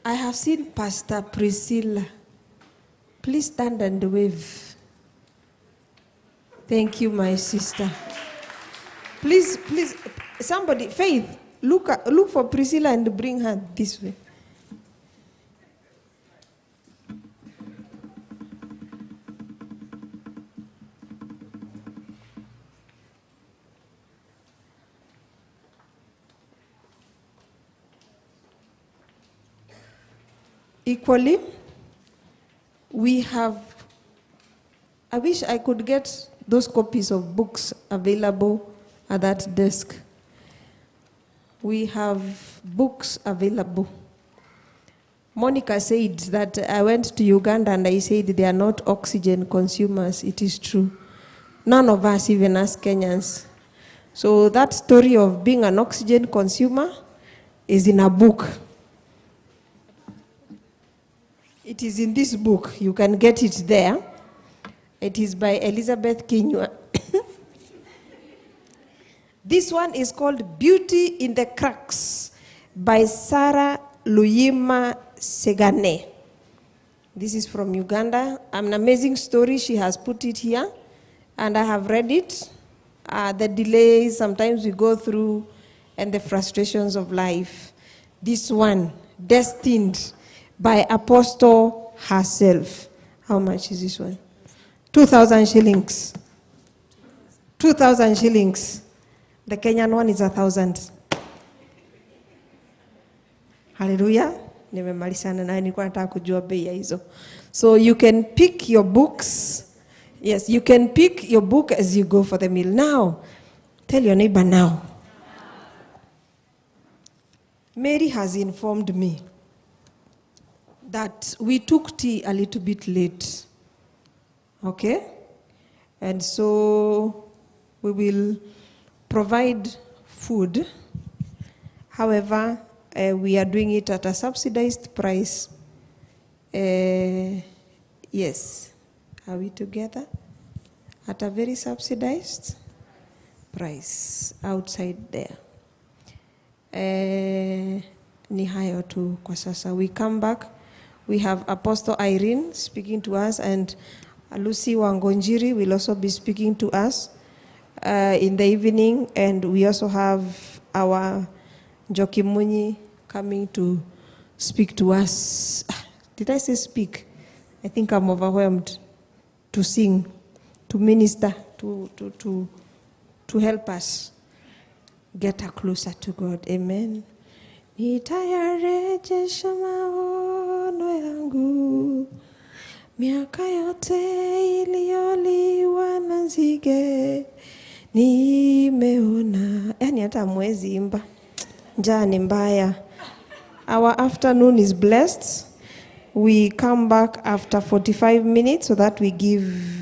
I have seen Pastor Priscilla. Please stand and wave. Thank you, my sister. Please, somebody, Faith, look for Priscilla and bring her this way. Equally, I wish I could get those copies of books available at that desk. We have books available. Monica said that I went to Uganda and I said they are not oxygen consumers. It is true. None of us, even us Kenyans. So that story of being an oxygen consumer is in a book. It is in this book. You can get it there. It is by Elizabeth Kinyua. This one is called Beauty in the Cracks by Sarah Luyima Segane. This is from Uganda. An amazing story. She has put it here, and I have read it. The delays sometimes we go through and the frustrations of life. This one, Destined, by Apostle herself. How much is this one? 2,000 shillings. 2,000 shillings. The Kenyan one is 1,000. Hallelujah. Nimemalizana na nilikuwa nataka kujua bei ya hizo. So you can pick your books. Yes, you can pick your book as you go for the meal. Now, tell your neighbor now. Mary has informed me that we took tea a little bit late. Okay? And so we will provide food. However, we are doing it at a subsidized price. Yes. Are we together? At a very subsidized price outside there. Ni hayo tu kwa sasa. We come back. We have Apostle Irene speaking to us, and Lucy Wangonjiri will also be speaking to us in the evening, and we also have our Njoki Munyi coming to speak to us. Did I say speak? I think I'm overwhelmed. To sing, to minister, to help us get closer to God. Amen. Nitayarejesha maono yangu, miaka yote iliyoliwa na nzige, nimeona. Yani hata mwezi imba. Njaa ni mbaya. Our afternoon is blessed. We come back after 45 minutes so that we give